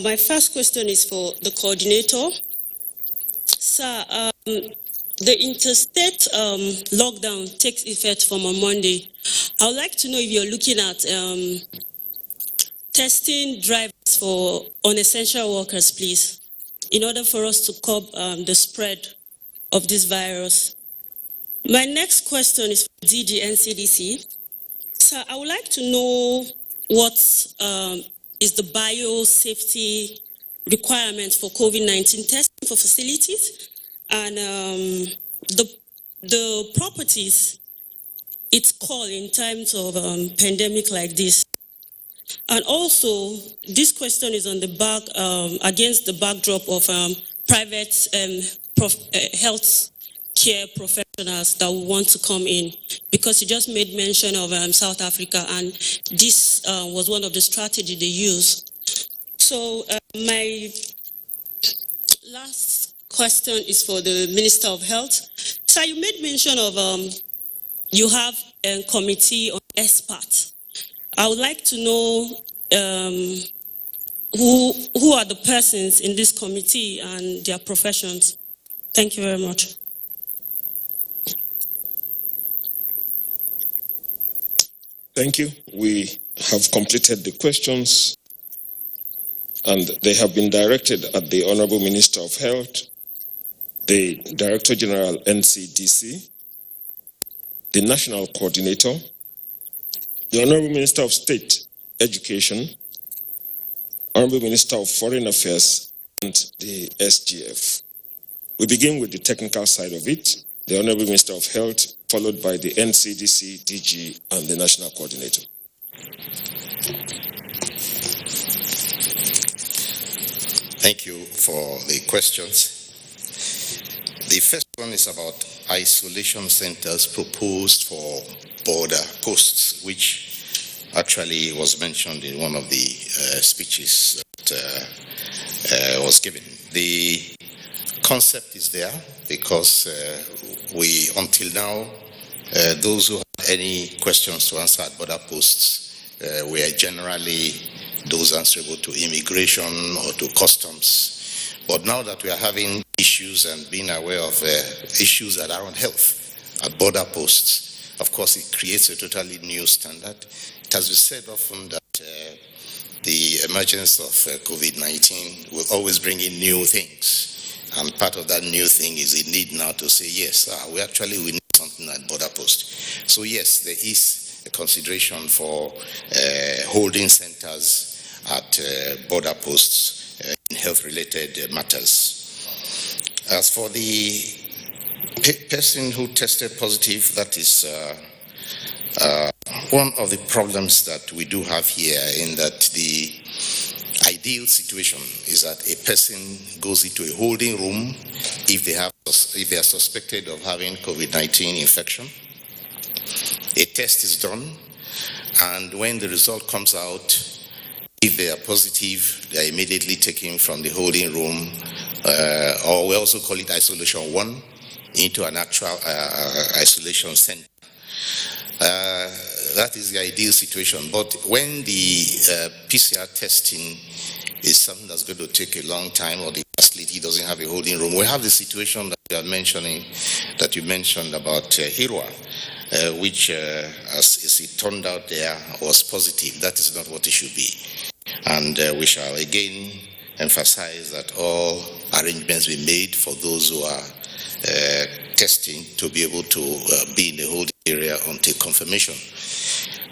My first question is for the coordinator. Sir, the interstate lockdown takes effect from on Monday. I would like to know if you're looking at testing drivers for unessential workers, please, in order for us to curb the spread of this virus. My next question is for DG NCDC. Sir, I would like to know what is the biosafety requirement for COVID-19 testing for facilities and the properties it's called in times of pandemic like this. And also, this question is on the back against the backdrop of private health care professionals that want to come in, because you just made mention of South Africa, and this was one of the strategies they used So my last question is for the Minister of Health. Sir, you made mention of you have a committee on experts. I would like to know who are the persons in this committee and their professions. Thank you very much. Thank you. We have completed the questions and they have been directed at the Honorable Minister of Health, the Director General NCDC, the National Coordinator, the Honorable Minister of State Education, Honorable Minister of Foreign Affairs, and the SGF. We begin with the technical side of it, the Honorable Minister of Health, followed by the NCDC, DG, and the National Coordinator. Thank you for the questions. The first one is about isolation centers proposed for border posts, which actually was mentioned in one of the speeches that was given. The concept is there because we, until now, those who had any questions to answer at border posts were generally those answerable to immigration or to customs. But now that we are having issues and being aware of issues that are on health at border posts, of course it creates a totally new standard. It has been said often that the emergence of COVID-19 will always bring in new things. And part of that new thing is the need now to say, yes, we need something at border post. So yes, there is a consideration for holding centers at border posts in health-related matters. As for the person who tested positive, that is one of the problems that we do have here, in that the ideal situation is that a person goes into a holding room if they are suspected of having COVID-19 infection. A test is done, and when the result comes out, if they are positive, they are immediately taken from the holding room, or we also call it isolation 1, into an actual isolation center. That is the ideal situation. But when the PCR testing is something that's going to take a long time, or the facility doesn't have a holding room, we have the situation that you are mentioning, that you mentioned about Hirwa, which, as it turned out there, was positive. That is not what it should be. And we shall again emphasize that all arrangements be made for those who are testing to be able to be in the holding area until confirmation.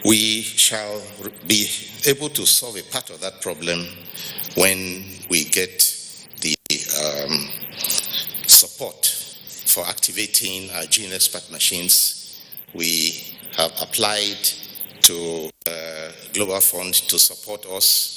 We shall be able to solve a part of that problem when we get the support for activating our gene expert machines. We have applied to Global Fund to support us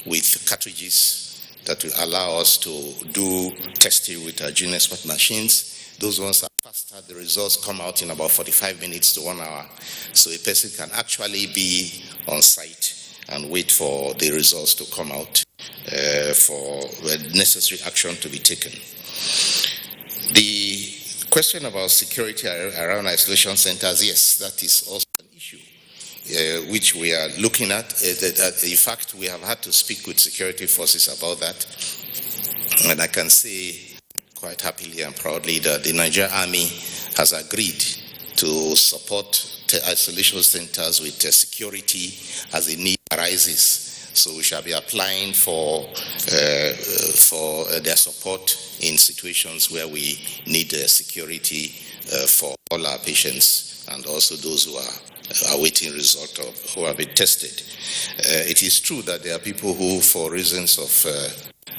with cartridges that will allow us to do testing with our gene expert machines. Those ones are faster. The results come out in about 45 minutes to 1 hour. So a person can actually be on site and wait for the results to come out for the necessary action to be taken. The question about security around isolation centers, yes, that is also an issue which we are looking at. In fact, we have had to speak with security forces about that. And I can say quite happily and proudly that the Nigerian Army has agreed to support isolation centers with security as the need arises. So we shall be applying for their support in situations where we need security for all our patients and also those who are awaiting result of who have been tested. It is true that there are people who, for reasons of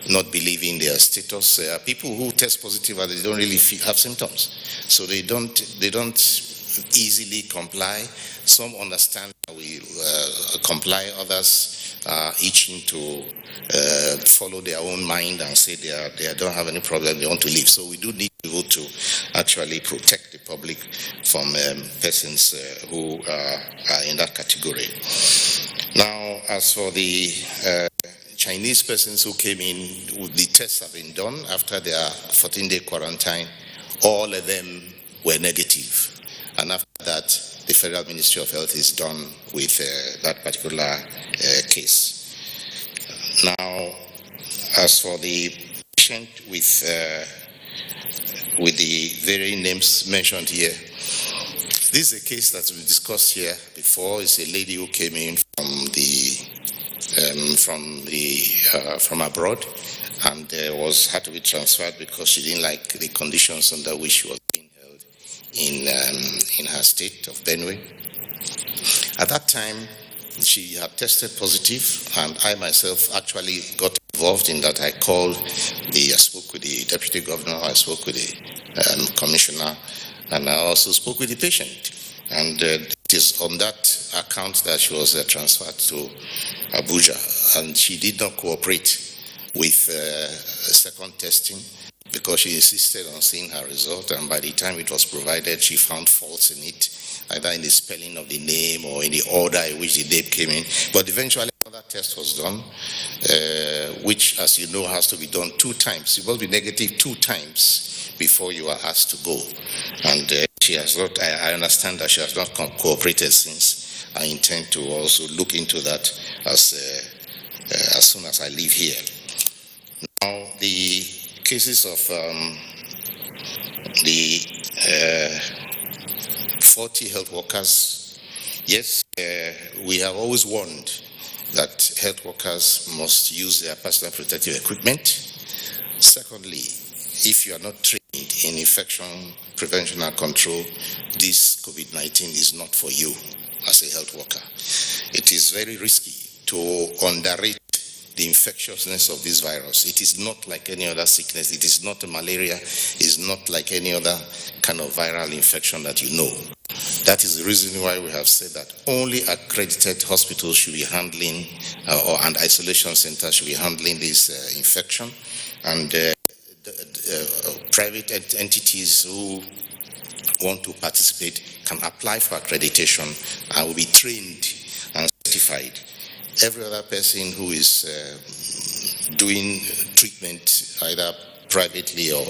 not believing their status, there are people who test positive and they don't really have symptoms, so they don't easily comply. Some understand that we comply, others are itching to follow their own mind and say they don't have any problem, they want to leave. So we do need to be able to actually protect the public from persons who are in that category. Now, as for the Chinese persons who came in, the tests have been done after their 14-day quarantine. All of them were negative. And after that, the Federal Ministry of Health is done with that particular case. Now, as for the patient with the very names mentioned here, this is a case that we discussed here before. It's a lady who came in from abroad and had to be transferred because she didn't like the conditions under which she was being held in her state of Benue. At that time, she had tested positive, and I myself actually got involved in that. I spoke with the deputy governor, I spoke with the commissioner, and I also spoke with the patient. And it is on that account that she was transferred to Abuja, and she did not cooperate with second testing because she insisted on seeing her result, and by the time it was provided, she found faults in it, either in the spelling of the name or in the order in which the name came in. But eventually another test was done, which, as you know, has to be done 2 times. You must be negative 2 times before you are asked to go. And she has not, I understand that she has not cooperated since. I intend to also look into that as soon as I leave here. Now, the cases of the 40 health workers, yes, we have always warned that health workers must use their personal protective equipment. Secondly, if you are not trained in infection prevention and control, this COVID-19 is not for you as a health worker. It is very risky to underrate the infectiousness of this virus. It is not like any other sickness. It is not a malaria. It's not like any other kind of viral infection that you know. That is the reason why we have said that only accredited hospitals should be handling, and isolation centers should be handling this infection. And private entities who want to participate can apply for accreditation and will be trained and certified. Every other person who is doing treatment either privately or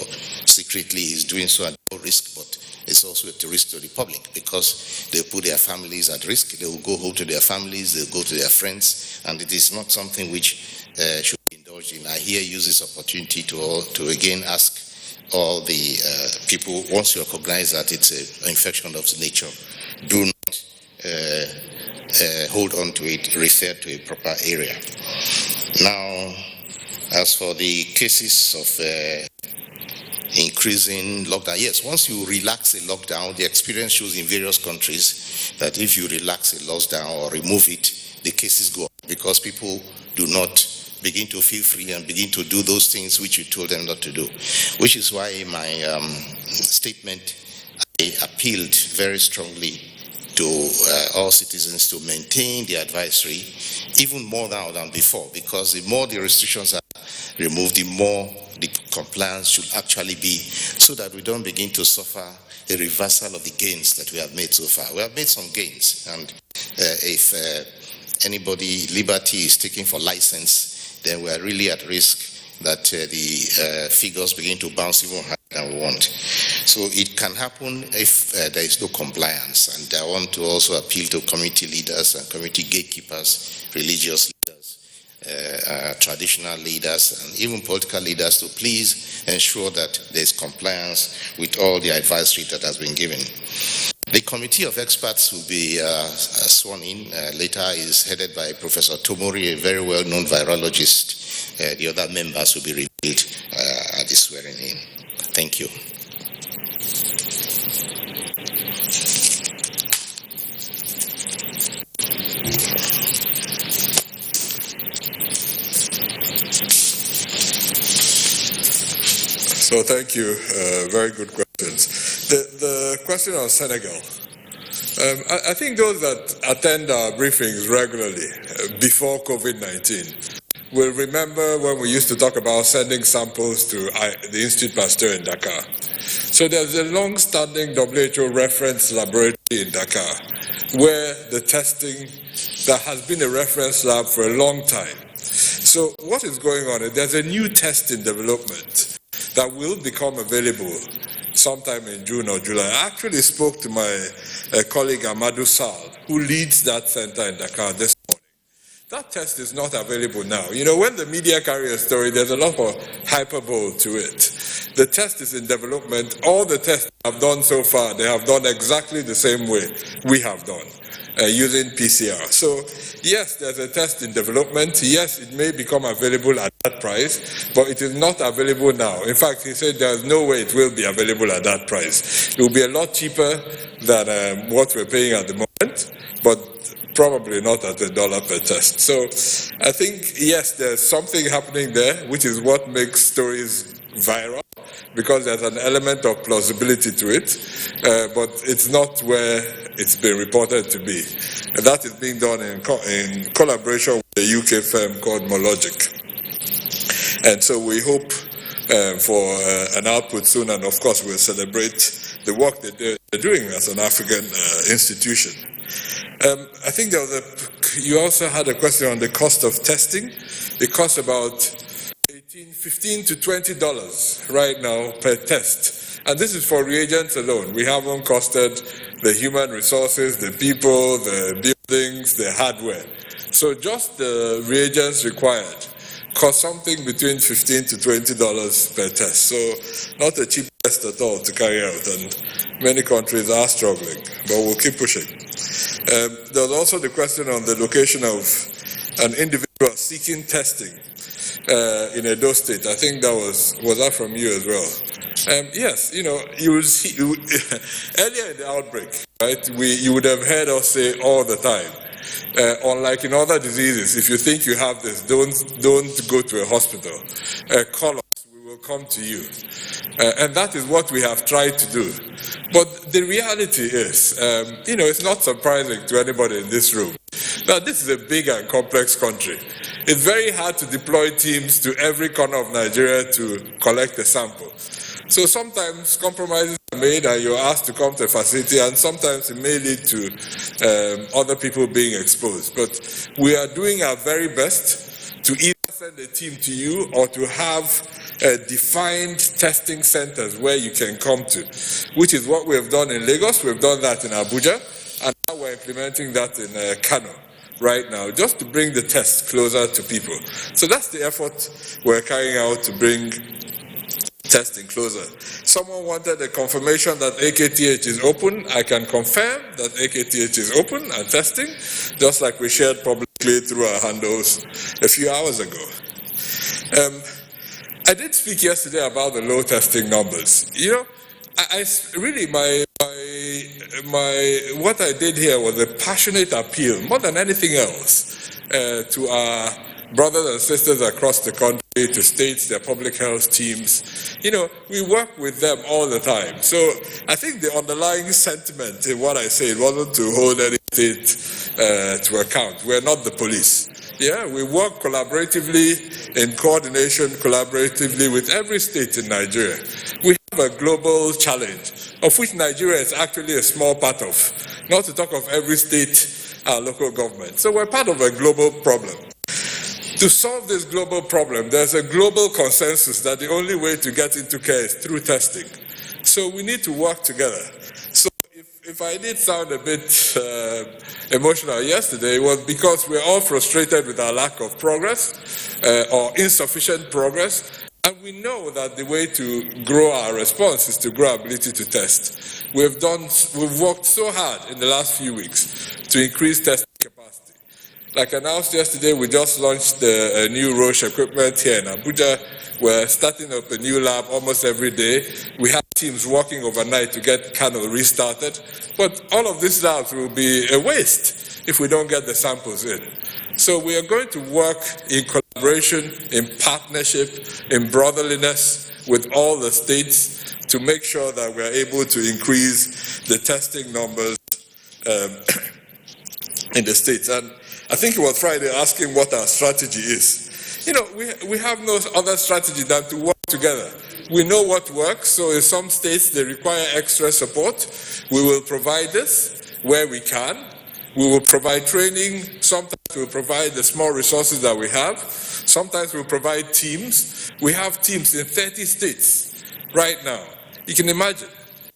secretly is doing so at no risk, but it's also at risk to the public because they put their families at risk. They will go home to their families, they'll go to their friends, and it is not something which should be indulged in. I here use this opportunity to again ask all the people, once you recognize that it's an infection of nature, do not hold on to it, refer to a proper area. Now, as for the cases of increasing lockdown, yes, once you relax a lockdown, the experience shows in various countries that if you relax a lockdown or remove it, the cases go up because people do not begin to feel free and begin to do those things which you told them not to do. Which is why in my statement, I appealed very strongly to all citizens to maintain the advisory, even more now than before, because the more the restrictions are removed, the more the compliance should actually be, so that we don't begin to suffer a reversal of the gains that we have made so far. We have made some gains, and if anybody liberty is taken for license, then we are really at risk that the figures begin to bounce even higher than we want. So it can happen if there is no compliance. And I want to also appeal to community leaders and community gatekeepers, religious leaders, traditional leaders, and even political leaders to please ensure that there is compliance with all the advisory that has been given. The committee of experts will be sworn in later. Is headed by Professor Tomori, a very well-known virologist. The other members will be revealed at the swearing in. Thank you. So thank you. Very good questions. The question on Senegal. I think those that attend our briefings regularly before COVID-19 will remember when we used to talk about sending samples to the Institut Pasteur in Dakar. So there's a long-standing WHO reference laboratory in Dakar where the testing, that has been a reference lab for a long time. So So what is going on? There's a new test in development that will become available sometime in June or July. I actually spoke to my colleague Amadou Sal, who leads that center in Dakar this morning. That test is not available now. You know, when the media carry a story, there's a lot of hyperbole to it. The test is in development. All the tests have done so far, they have done exactly the same way we have done, using PCR. So, yes, there's a test in development. Yes, it may become available at that price, but it is not available now. In fact, he said there's no way it will be available at that price. It will be a lot cheaper than what we're paying at the moment, but probably not at $1 per test. So I think, yes, there's something happening there, which is what makes stories viral, because there's an element of plausibility to it, but it's not where it's been reported to be. And that is being done in collaboration with a UK firm called Mologic. And so we hope for an output soon, and of course we'll celebrate the work that they're doing as an African institution. I think you also had a question on the cost of testing. It costs about $15 to $20 right now per test. And this is for reagents alone. We haven't costed the human resources, the people, the buildings, the hardware. So just the reagents required cost something between $15 to $20 per test. So not a cheap test at all to carry out. And many countries are struggling, but we'll keep pushing. There's also the question on the location of an individual seeking testing in Edo State. I think that was that from you as well? Yes, you know, you will see earlier in the outbreak, right? You would have heard us say all the time, unlike in other diseases, if you think you have this, don't go to a hospital. Call us, we will come to you. And that is what we have tried to do. But the reality is, you know, it's not surprising to anybody in this room that this is a big and complex country. It's very hard to deploy teams to every corner of Nigeria to collect a sample. So sometimes compromises are made and you're asked to come to a facility, and sometimes it may lead to other people being exposed. But we are doing our very best to either send a team to you or to have defined testing centers where you can come to, which is what we have done in Lagos. We've done that in Abuja, and now we're implementing that in Kano right now, just to bring the test closer to people. So that's the effort we're carrying out to bring testing closer. Someone wanted a confirmation that AKTH is open. I can confirm that AKTH is open and testing, just like we shared publicly through our handles a few hours ago. I did speak yesterday about the low testing numbers. You know, I really, what I did here was a passionate appeal, more than anything else, to our brothers and sisters across the country, to states, their public health teams. You know, we work with them all the time. So I think the underlying sentiment in what I said wasn't to hold any state to account. We're not the police. Yeah, we work collaboratively, in coordination, collaboratively with every state in Nigeria. We have a global challenge, of which Nigeria is actually a small part of, not to talk of every state and local government. So we're part of a global problem. To solve this global problem, there's a global consensus that the only way to get into care is through testing. So we need to work together. So if I did sound a bit emotional yesterday, it was because we're all frustrated with our lack of progress or insufficient progress. And we know that the way to grow our response is to grow our ability to test. We've worked so hard in the last few weeks to increase testing capacity. Like announced yesterday, we just launched a new Roche equipment here in Abuja. We're starting up a new lab almost every day. We have teams working overnight to get Kano restarted. But all of these labs will be a waste if we don't get the samples in. So we are going to work in collaboration, in partnership, in brotherliness with all the states to make sure that we are able to increase the testing numbers in the states. And I think it was Friday asking what our strategy is. You know, we have no other strategy than to work together. We know what works, so in some states they require extra support. We will provide this where we can. We will provide training. Sometimes we'll provide the small resources that we have. Sometimes we'll provide teams. We have teams in 30 states right now. You can imagine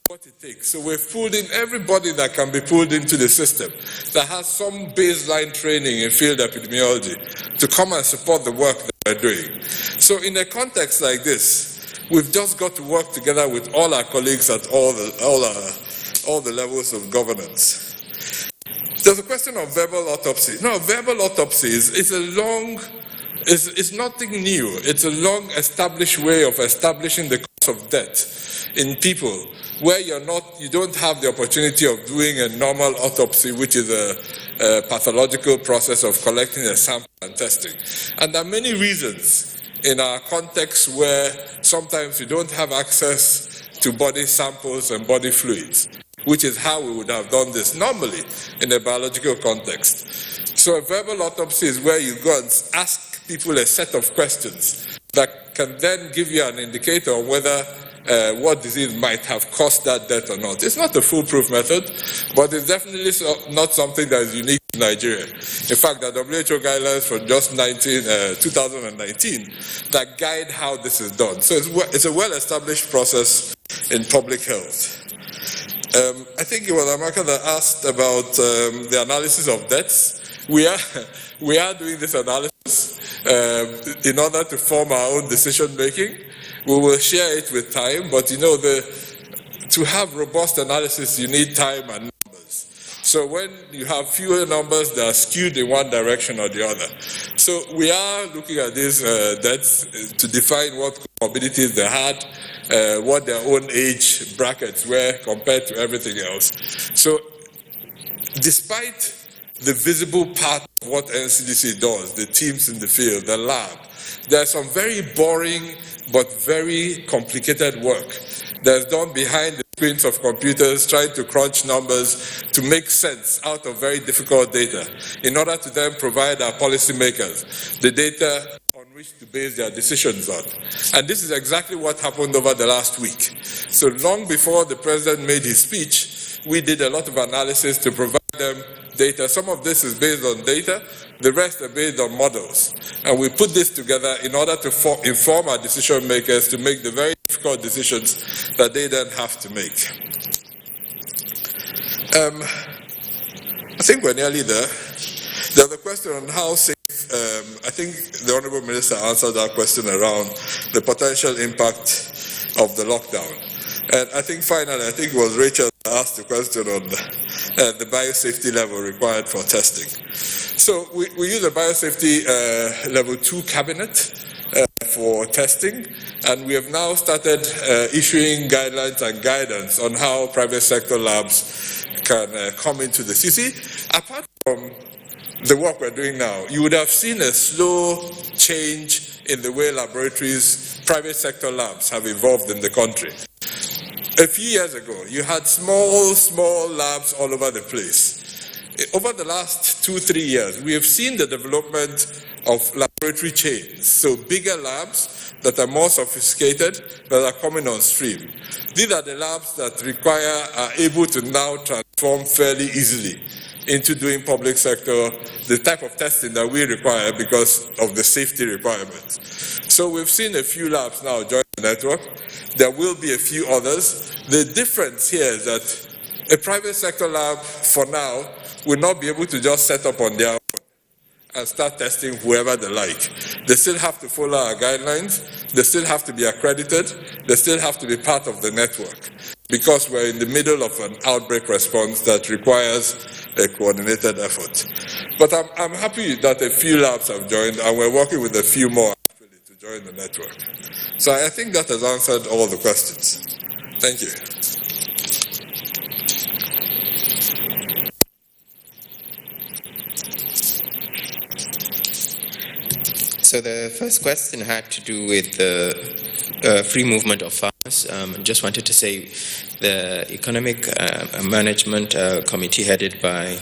what it takes. So we've pulled in everybody that can be pulled into the system that has some baseline training in field epidemiology to come and support the work that we're doing. So in a context like this, we've just got to work together with all our colleagues at all the levels of governance. There's a question of verbal autopsy. No, verbal autopsy is it's nothing new. It's a long established way of establishing the cause of death in people where you don't have the opportunity of doing a normal autopsy, which is a pathological process of collecting a sample and testing. And there are many reasons in our context where sometimes we don't have access to body samples and body fluids, which is how we would have done this normally in a biological context. So a verbal autopsy is where you go and ask people a set of questions that can then give you an indicator on whether what disease might have caused that death or not. It's not a foolproof method, but it's definitely not something that is unique to Nigeria. In fact, the WHO guidelines from just 2019 that guide how this is done. So it's a well-established process in public health. I think it was Amaka that asked about the analysis of deaths. We are doing this analysis in order to form our own decision making. We will share it with time, but to have robust analysis, you need time and numbers. So when you have fewer numbers, they are skewed in one direction or the other. So we are looking at these deaths to define what comorbidities they had, what their own age brackets were compared to everything else. So despite the visible part of what NCDC does, the teams in the field, the lab, there's some very boring but very complicated work that's done behind the screens of computers, trying to crunch numbers to make sense out of very difficult data in order to then provide our policymakers the data on which to base their decisions on. And this is exactly what happened over the last week. So long before the president made his speech, we did a lot of analysis to provide them data. Some of this is based on data, the rest are based on models. And we put this together in order to inform our decision makers to make the very difficult decisions that they then have to make. I think we're nearly there. There's a question on how safe, I think the Honourable Minister answered that question around the potential impact of the lockdown. And I think finally, I think it was Rachel that asked the question on the biosafety level required for testing. So we use a biosafety level 2 cabinet for testing, and we have now started issuing guidelines and guidance on how private sector labs can come into the CC. Apart from the work we're doing now, you would have seen a slow change in the way laboratories, private sector labs have evolved in the country. A few years ago, you had small labs all over the place. Over the last 2-3 years, we have seen the development of laboratory chains, so bigger labs that are more sophisticated that are coming on stream. These are the labs that are able to now transform fairly easily into doing public sector, the type of testing that we require because of the safety requirements. So we've seen a few labs now join the network. There will be a few others. The difference here is that a private sector lab, for now, will not be able to just set up on their own and start testing whoever they like. They still have to follow our guidelines. They still have to be accredited. They still have to be part of the network because we're in the middle of an outbreak response that requires a coordinated effort. But I'm happy that a few labs have joined, and we're working with a few more actually to join the network. So I think that has answered all the questions. Thank you. So the first question had to do with the free movement of farmers. Just wanted to say the Economic Management Committee headed by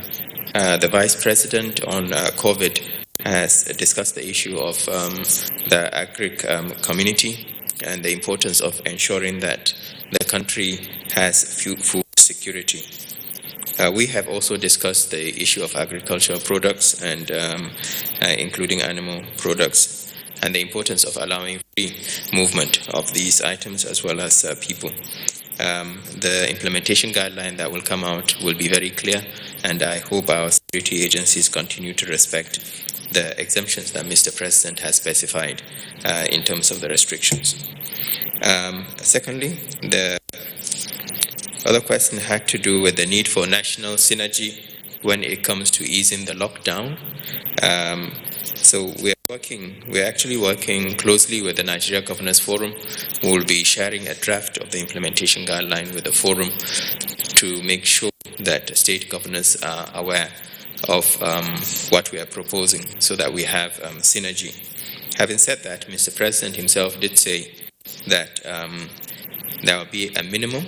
the Vice President on COVID has discussed the issue of the agric community and the importance of ensuring that the country has food security. We have also discussed the issue of agricultural products and including animal products and the importance of allowing free movement of these items as well as people. The implementation guideline that will come out will be very clear, and I hope our security agencies continue to respect the exemptions that Mr. President has specified in terms of the restrictions. Secondly, the other question had to do with the need for national synergy when it comes to easing the lockdown. So we're actually working closely with the Nigeria Governors Forum. We'll be sharing a draft of the implementation guideline with the forum to make sure that state governors are aware of what we are proposing so that we have synergy. Having said that, Mr. President himself did say that there will be a minimum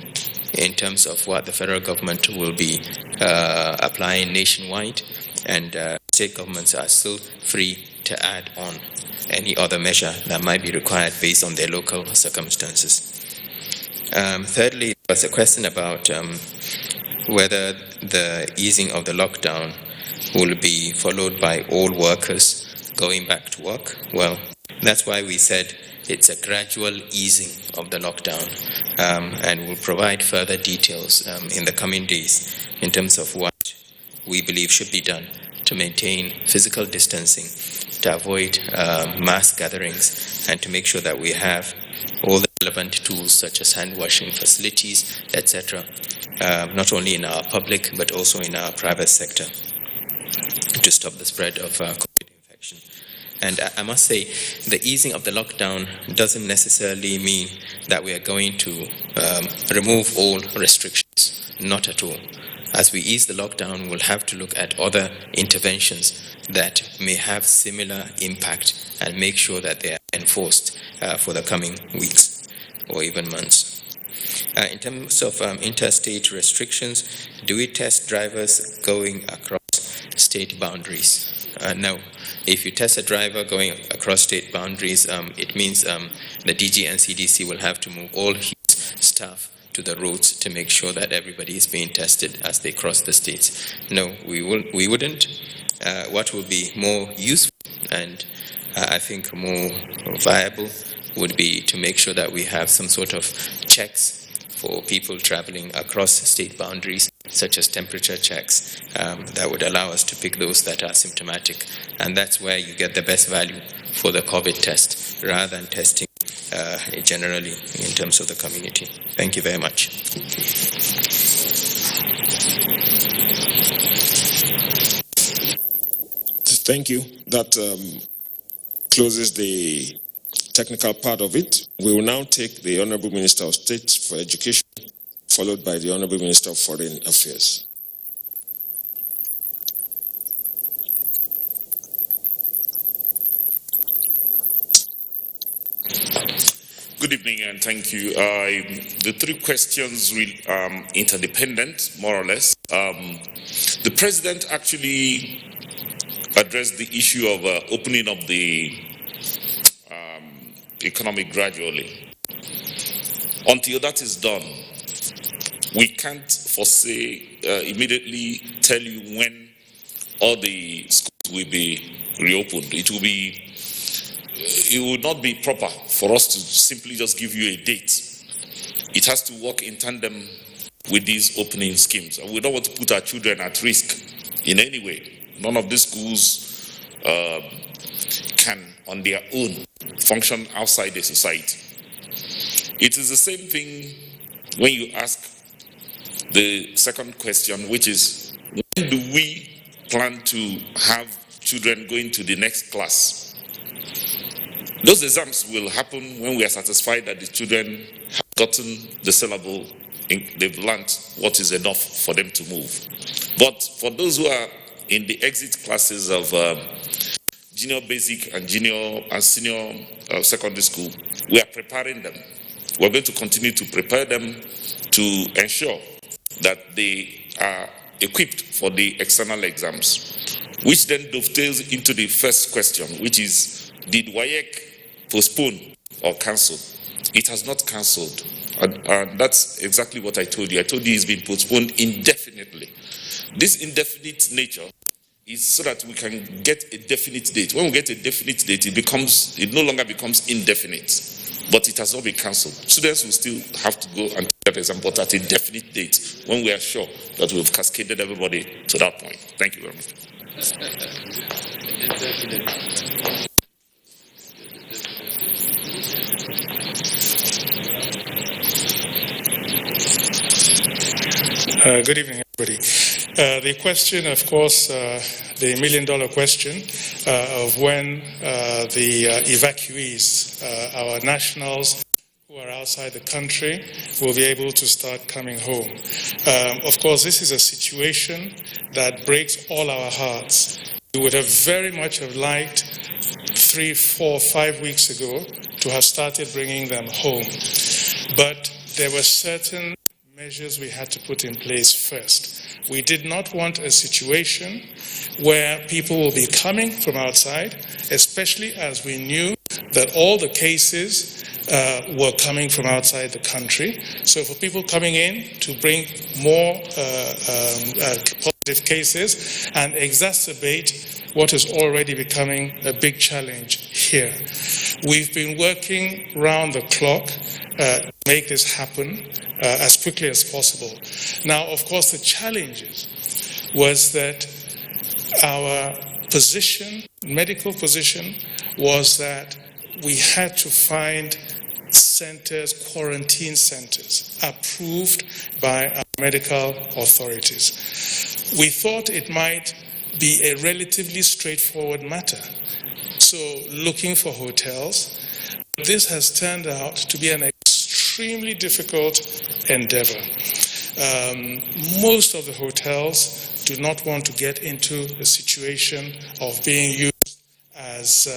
in terms of what the federal government will be applying nationwide, and state governments are still free to add on any other measure that might be required based on their local circumstances. Thirdly, there was a question about whether the easing of the lockdown will be followed by all workers going back to work. Well, that's why we said it's a gradual easing of the lockdown, and we'll provide further details in the coming days in terms of what we believe should be done to maintain physical distancing, to avoid mass gatherings, and to make sure that we have all the relevant tools such as hand washing facilities, etc., not only in our public but also in our private sector to stop the spread of COVID infection. And I must say, the easing of the lockdown doesn't necessarily mean that we are going to remove all restrictions, not at all. As we ease the lockdown, we'll have to look at other interventions that may have similar impact and make sure that they are enforced for the coming weeks or even months. In terms of interstate restrictions, do we test drivers going across state boundaries? No. If you test a driver going across state boundaries, it means the DG and CDC will have to move all his staff to the roads to make sure that everybody is being tested as they cross the states. No, we wouldn't. What would be more useful and I think more viable would be to make sure that we have some sort of checks for people traveling across state boundaries, such as temperature checks, that would allow us to pick those that are symptomatic. And that's where you get the best value for the COVID test, rather than testing generally in terms of the community. Thank you very much. Thank you. That closes the technical part of it. We will now take the Honorable Minister of State for Education, followed by the Honorable Minister of Foreign Affairs. Good evening and thank you. The three questions will interdependent, more or less. The President actually addressed the issue of opening up the economy gradually. Until that is done, we can't foresee, immediately tell you when all the schools will be reopened. It would not be proper for us to simply just give you a date. It has to work in tandem with these opening schemes. And we don't want to put our children at risk in any way. None of these schools can, on their own, function outside the society. It is the same thing when you ask the second question, which is, when do we plan to have children going to the next class? Those exams will happen when we are satisfied that the children have gotten the syllable, they've learned what is enough for them to move. But for those who are in the exit classes of junior basic and junior and senior secondary school, we are preparing them. We're going to continue to prepare them to ensure that they are equipped for the external exams, which then dovetails into the first question, which is, did WAEC postpone or cancel? It has not cancelled. And that's exactly what I told you. I told you it's been postponed indefinitely. This indefinite nature is so that we can get a definite date. When we get a definite date, it no longer becomes indefinite. But it has not been cancelled. Students will still have to go and take that exam, but at a definite date when we are sure that we've cascaded everybody to that point. Thank you very much. Good evening, everybody. The question, of course, the million-dollar question of when the evacuees, our nationals who are outside the country, will be able to start coming home. Of course, this is a situation that breaks all our hearts. We would have very much have liked 3, 4, 5 weeks ago to have started bringing them home. But there were certain measures we had to put in place first. We did not want a situation where people will be coming from outside, especially as we knew that all the cases were coming from outside the country. So for people coming in to bring more positive cases and exacerbate what is already becoming a big challenge here. We've been working round the clock to make this happen as quickly as possible. Now, of course, the challenge was that our position, medical position, was that we had to find centers, quarantine centers, approved by our medical authorities. We thought it might be a relatively straightforward matter. So looking for hotels, this has turned out to be an extremely difficult endeavor. Most of the hotels do not want to get into the situation of being used as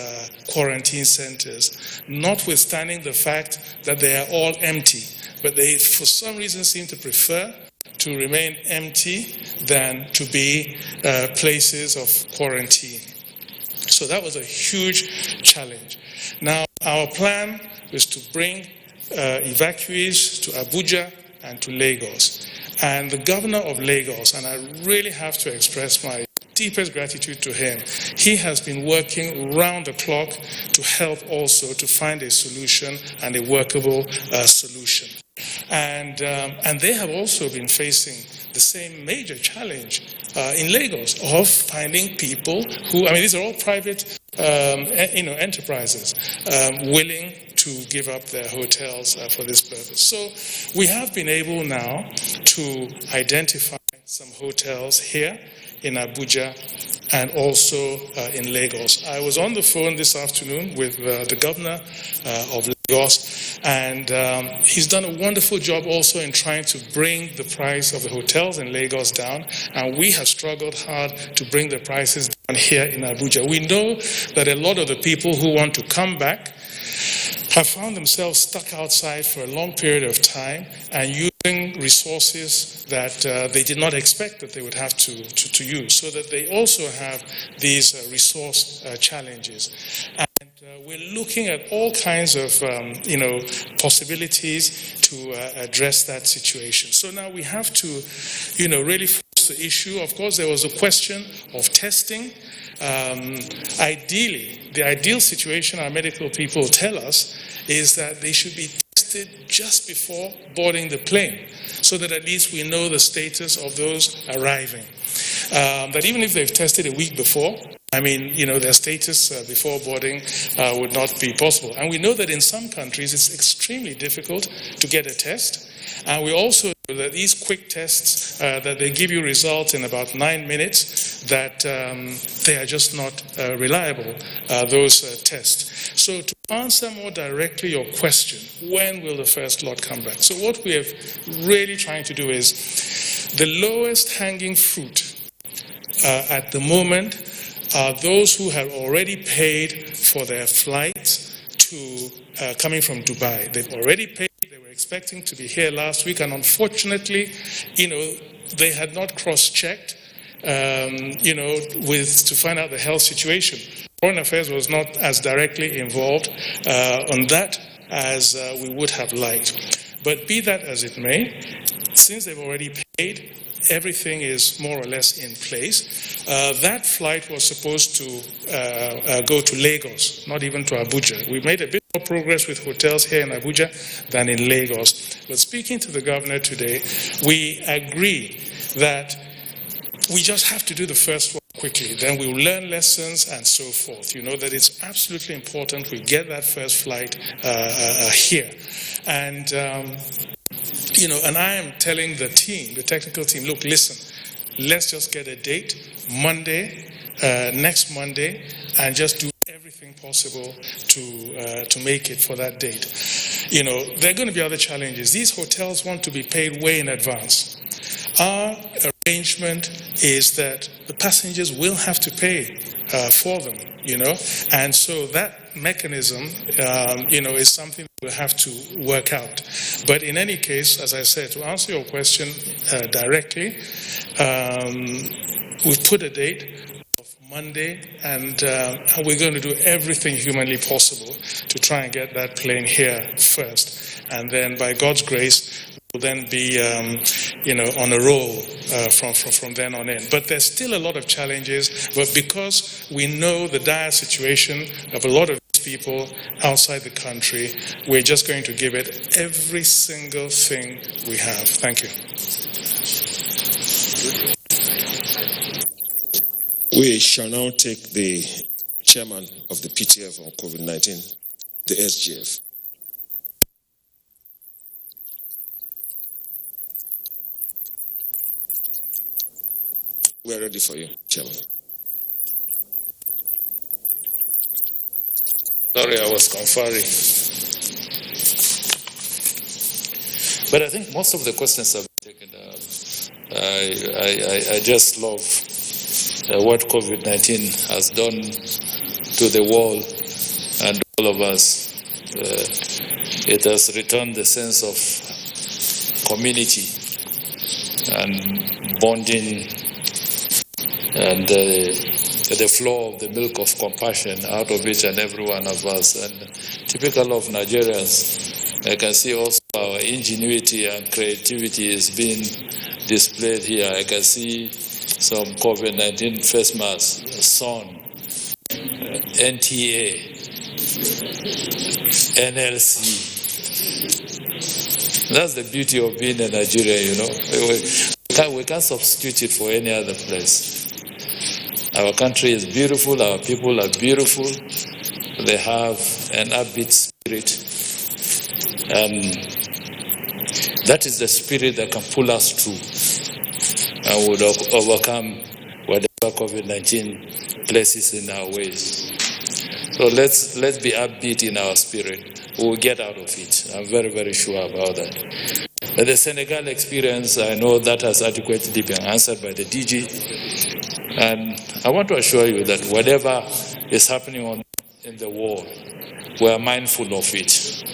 quarantine centers, notwithstanding the fact that they are all empty. But they, for some reason, seem to prefer to remain empty than to be places of quarantine. So that was a huge challenge. Now, our plan was to bring evacuees to Abuja and to Lagos. And the governor of Lagos, and I really have to express my deepest gratitude to him, he has been working round the clock to help also to find a solution and a workable solution. And they have also been facing the same major challenge in Lagos of finding people who, I mean, these are all private enterprises willing to give up their hotels for this purpose. So we have been able now to identify some hotels here in Abuja and also in Lagos. I was on the phone this afternoon with the governor of Lagos, and he's done a wonderful job also in trying to bring the price of the hotels in Lagos down, and we have struggled hard to bring the prices down here in Abuja. We know that a lot of the people who want to come back have found themselves stuck outside for a long period of time and using resources that they did not expect that they would have to use, so that they also have these resource challenges. And we're looking at all kinds of possibilities to address that situation. So now we have to really force the issue. Of course, there was a question of testing. Ideally, the ideal situation our medical people tell us is that they should be tested just before boarding the plane, so that at least we know the status of those arriving. That even if they've tested a week before, I mean, their status before boarding would not be possible. And we know that in some countries it's extremely difficult to get a test. And we also know that these quick tests, that they give you results in about 9 minutes, that they are just not reliable, those tests. So to answer more directly your question, when will the first lot come back? So what we are really trying to do is the lowest hanging fruit at the moment are those who have already paid for their flights to coming from Dubai. They've already paid. They were expecting to be here last week, and unfortunately, they had not cross-checked, to find out the health situation. Foreign Affairs was not as directly involved on that as we would have liked. But be that as it may, since they've already paid, everything is more or less in place. That flight was supposed to go to Lagos, not even to Abuja. We made a bit more progress with hotels here in Abuja than in Lagos. But speaking to the governor today, we agree that we just have to do the first one quickly. Then we'll learn lessons and so forth. You know, that it's absolutely important we get that first flight here. And, you know, and I am telling the team, the technical team, look, listen, let's just get a date, Monday, next Monday, and just do everything possible to make it for that date. You know, there are going to be other challenges. These hotels want to be paid way in advance. Our arrangement is that the passengers will have to pay for them, you know, and so that mechanism, you know, is something we'll have to work out. But in any case, as I said, to answer your question directly, we've put a date of Monday, and we're going to do everything humanly possible to try and get that plane here first, and then by God's grace, will then be, you know, on a roll from then on in. But there's still a lot of challenges, but because we know the dire situation of a lot of these people outside the country, we're just going to give it every single thing we have. Thank you. We shall now take the chairman of the PTF on COVID-19, the SGF. We are ready for you, Chairman. Sorry, I was conferring. But I think most of the questions have been taken up. I just love what COVID-19 has done to the world and all of us. It has returned the sense of community and bonding and the flow of the milk of compassion out of each and every one of us. And typical of Nigerians, I can see also our ingenuity and creativity is being displayed here. I can see some COVID-19 face masks, SON, NTA, NLC. That's the beauty of being a Nigerian, you know. We can't substitute it for any other place. Our country is beautiful, our people are beautiful, they have an upbeat spirit, and that is the spirit that can pull us through and would overcome whatever COVID-19 places in our ways. So let's be upbeat in our spirit. We will get out of it. I'm very, very sure about that. But the Senegal experience, I know that has adequately been answered by the DG. And I want to assure you that whatever is happening in the world, we are mindful of it.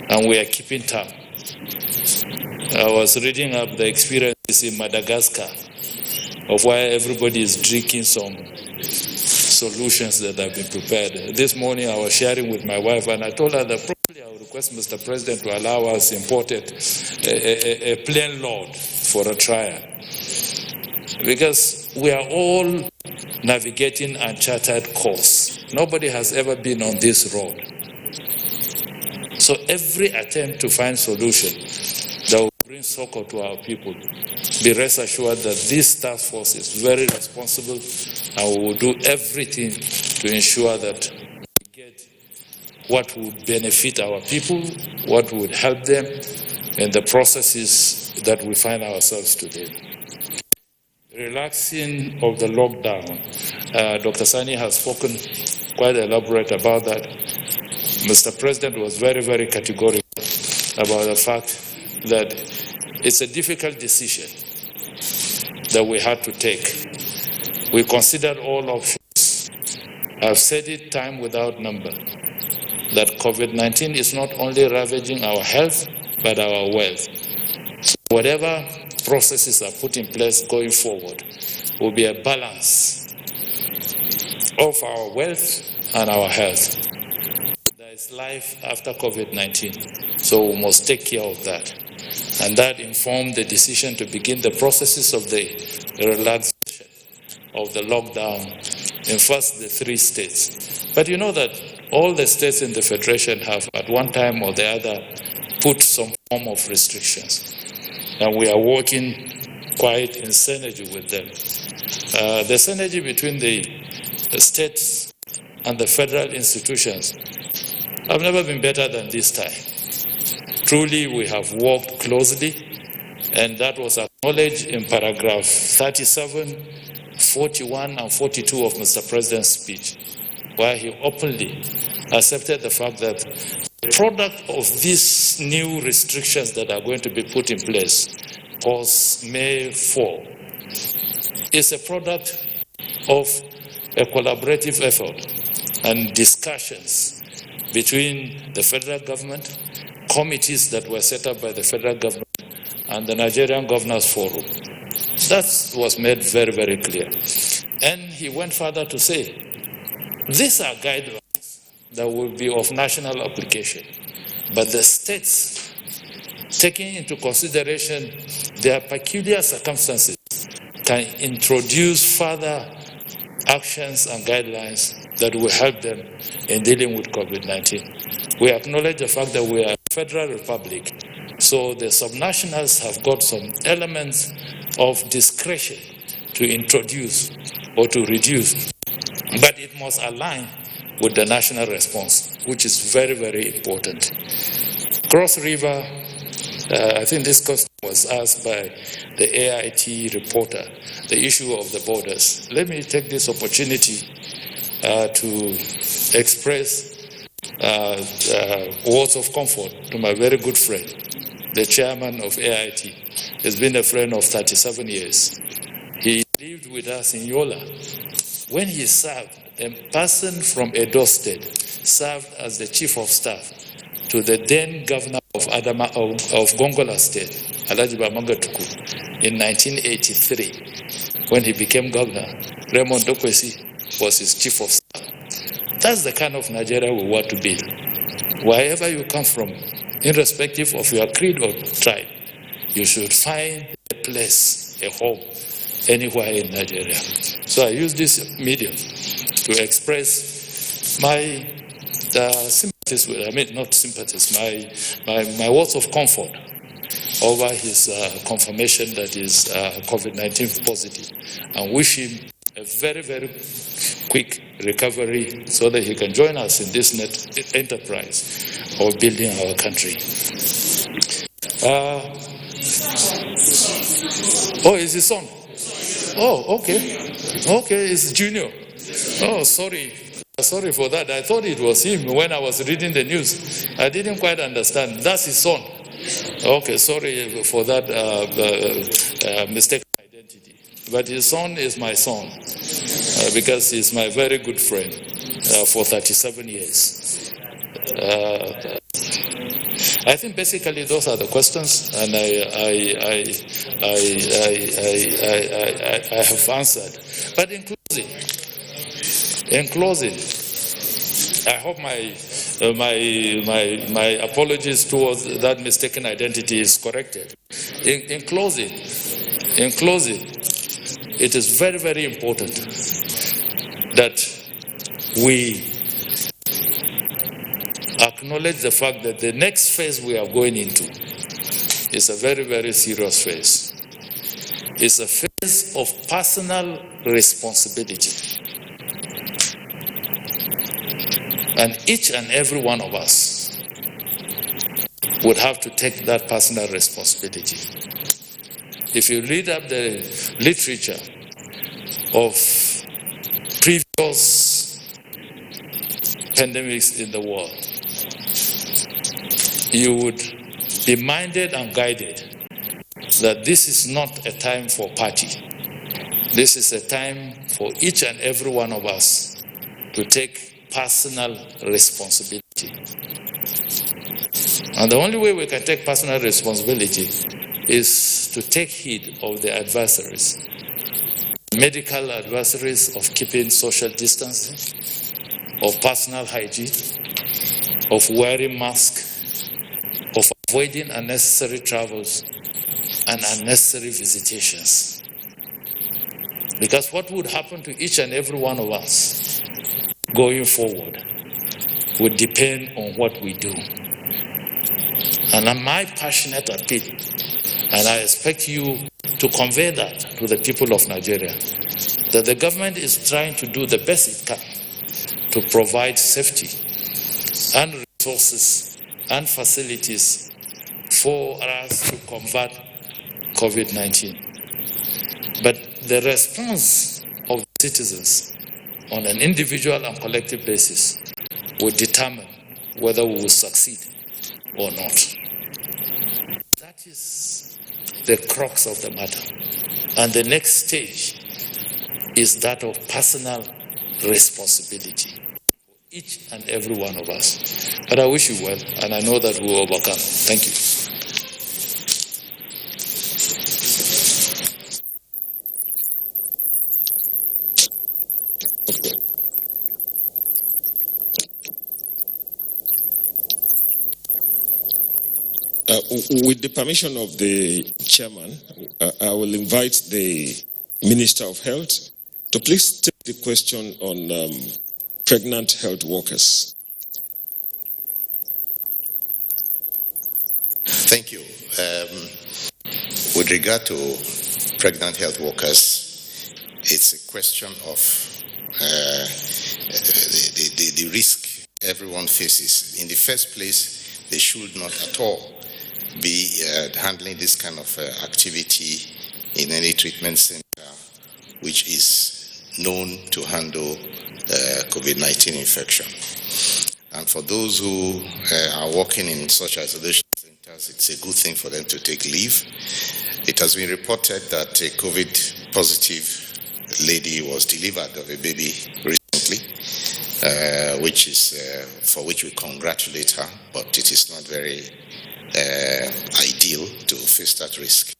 And we are keeping tab. I was reading up the experiences in Madagascar of why everybody is drinking some solutions that have been prepared. This morning I was sharing with my wife and I told her that probably I would request Mr. President to allow us imported a plain load for a trial. Because we are all navigating uncharted course. Nobody has ever been on this road. So every attempt to find solution that will bring succor to our people, be rest assured that this task force is very responsible and we will do everything to ensure that we get what would benefit our people, what would help them in the processes that we find ourselves today. Relaxing of the lockdown. Dr. Sani has spoken quite elaborate about that. Mr. President was very, very categorical about the fact that it's a difficult decision that we had to take. We considered all options. I've said it time without number, that COVID-19 is not only ravaging our health, but our wealth. So whatever processes are put in place going forward will be a balance of our wealth and our health. There is life after COVID-19, so we must take care of that. And that informed the decision to begin the processes of the relaxation of the lockdown in first the 3 states. But you know that all the states in the Federation have at one time or the other put some form of restrictions. And we are working quite in synergy with them. The synergy between the states and the federal institutions have never been better than this time. Truly, we have worked closely, and that was acknowledged in paragraph 37, 41, and 42 of Mr. President's speech, where he openly accepted the fact that the product of these new restrictions that are going to be put in place post May 4 is a product of a collaborative effort and discussions between the federal government, committees that were set up by the federal government, and the Nigerian Governors Forum. That was made very, very clear. And he went further to say, these are guidelines that will be of national application, but the states, taking into consideration their peculiar circumstances, can introduce further actions and guidelines that will help them in dealing with COVID-19. We acknowledge the fact that we are a federal republic, so the subnationals have got some elements of discretion to introduce or to reduce, but it must align with the national response, which is very, very important. Cross River, I think this question was asked by the AIT reporter, the issue of the borders. Let me take this opportunity to express words of comfort to my very good friend, the chairman of AIT. He's been a friend of 37 years. He lived with us in Yola. When he served, a person from Edo State served as the chief of staff to the then governor of Gongola State, Alhaji Bamanga Tuku, in 1983. When he became governor, Raymond Dokwesi was his chief of staff. That's the kind of Nigeria we want to build. Wherever you come from, irrespective of your creed or tribe, you should find a place, a home, anywhere in Nigeria. So I use this medium to express my sympathies with, not sympathies, my words of comfort over his confirmation that is COVID-19 positive, and wish him a very, very quick recovery so that he can join us in this enterprise of building our country. Is his son? Oh, okay. Okay, it's Junior. Oh, sorry. Sorry for that. I thought it was him when I was reading the news. I didn't quite understand. That's his son. Okay, sorry for that mistaken identity. But his son is my son because he's my very good friend for 37 years. I think basically those are the questions, and I have answered. But in closing, I hope my apologies towards that mistaken identity is corrected. In closing, it is very, very important that we acknowledge the fact that the next phase we are going into is a very, very serious phase. It's a phase of personal responsibility. And each and every one of us would have to take that personal responsibility. If you read up the literature of previous pandemics in the world, you would be minded and guided that this is not a time for party. This is a time for each and every one of us to take personal responsibility. And the only way we can take personal responsibility is to take heed of the advisories. Medical advisories of keeping social distancing, of personal hygiene, of wearing masks, of avoiding unnecessary travels and unnecessary visitations. Because what would happen to each and every one of us going forward would depend on what we do. And my passionate appeal, and I expect you to convey that to the people of Nigeria, that the government is trying to do the best it can to provide safety and resources and facilities for us to combat COVID-19. But the response of citizens on an individual and collective basis will determine whether we will succeed or not. That is the crux of the matter. And the next stage is that of personal responsibility for each and every one of us. But I wish you well, and I know that we will overcome. Thank you. With the permission of the chairman, I will invite the Minister of Health to please take the question on pregnant health workers. Thank you. With regard to pregnant health workers, it's a question of the risk everyone faces. In the first place, they should not at all be handling this kind of activity in any treatment center which is known to handle COVID-19 infection. And for those who are working in such isolation centers, it's a good thing for them to take leave. It has been reported that a COVID positive lady was delivered of a baby recently, which is for which we congratulate her, but it is not very ideal to face that risk.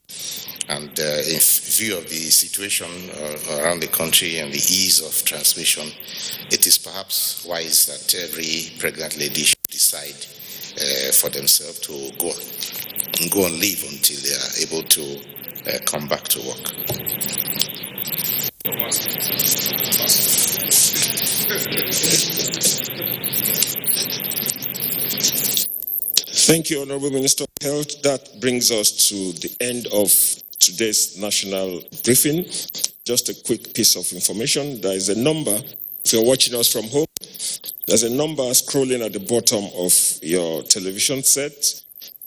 And in view of the situation around the country and the ease of transmission, it is perhaps wise that every pregnant lady should decide for themselves to go on leave until they are able to come back to work. Thank you, Honorable Minister of Health. That brings us to the end of today's national briefing. Just a quick piece of information. There is a number, if you're watching us from home, there's a number scrolling at the bottom of your television set,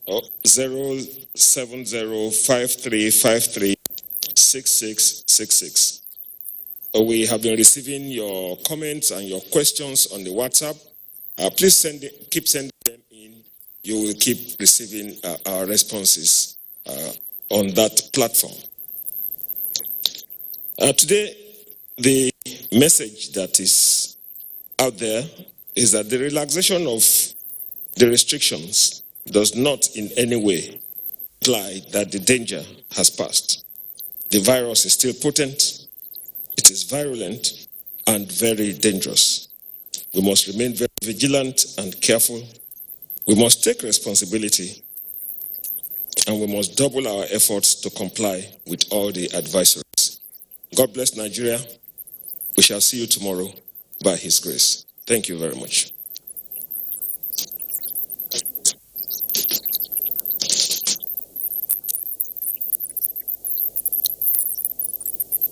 07053536666. We have been receiving your comments and your questions on the WhatsApp. Please keep sending them in. You will keep receiving our responses on that platform. Today, the message that is out there is that the relaxation of the restrictions does not in any way imply that the danger has passed. The virus is still potent, it is virulent, and very dangerous. We must remain very vigilant and careful. We must take responsibility, and we must double our efforts to comply with all the advisories. God bless Nigeria. We shall see you tomorrow by His grace. Thank you very much.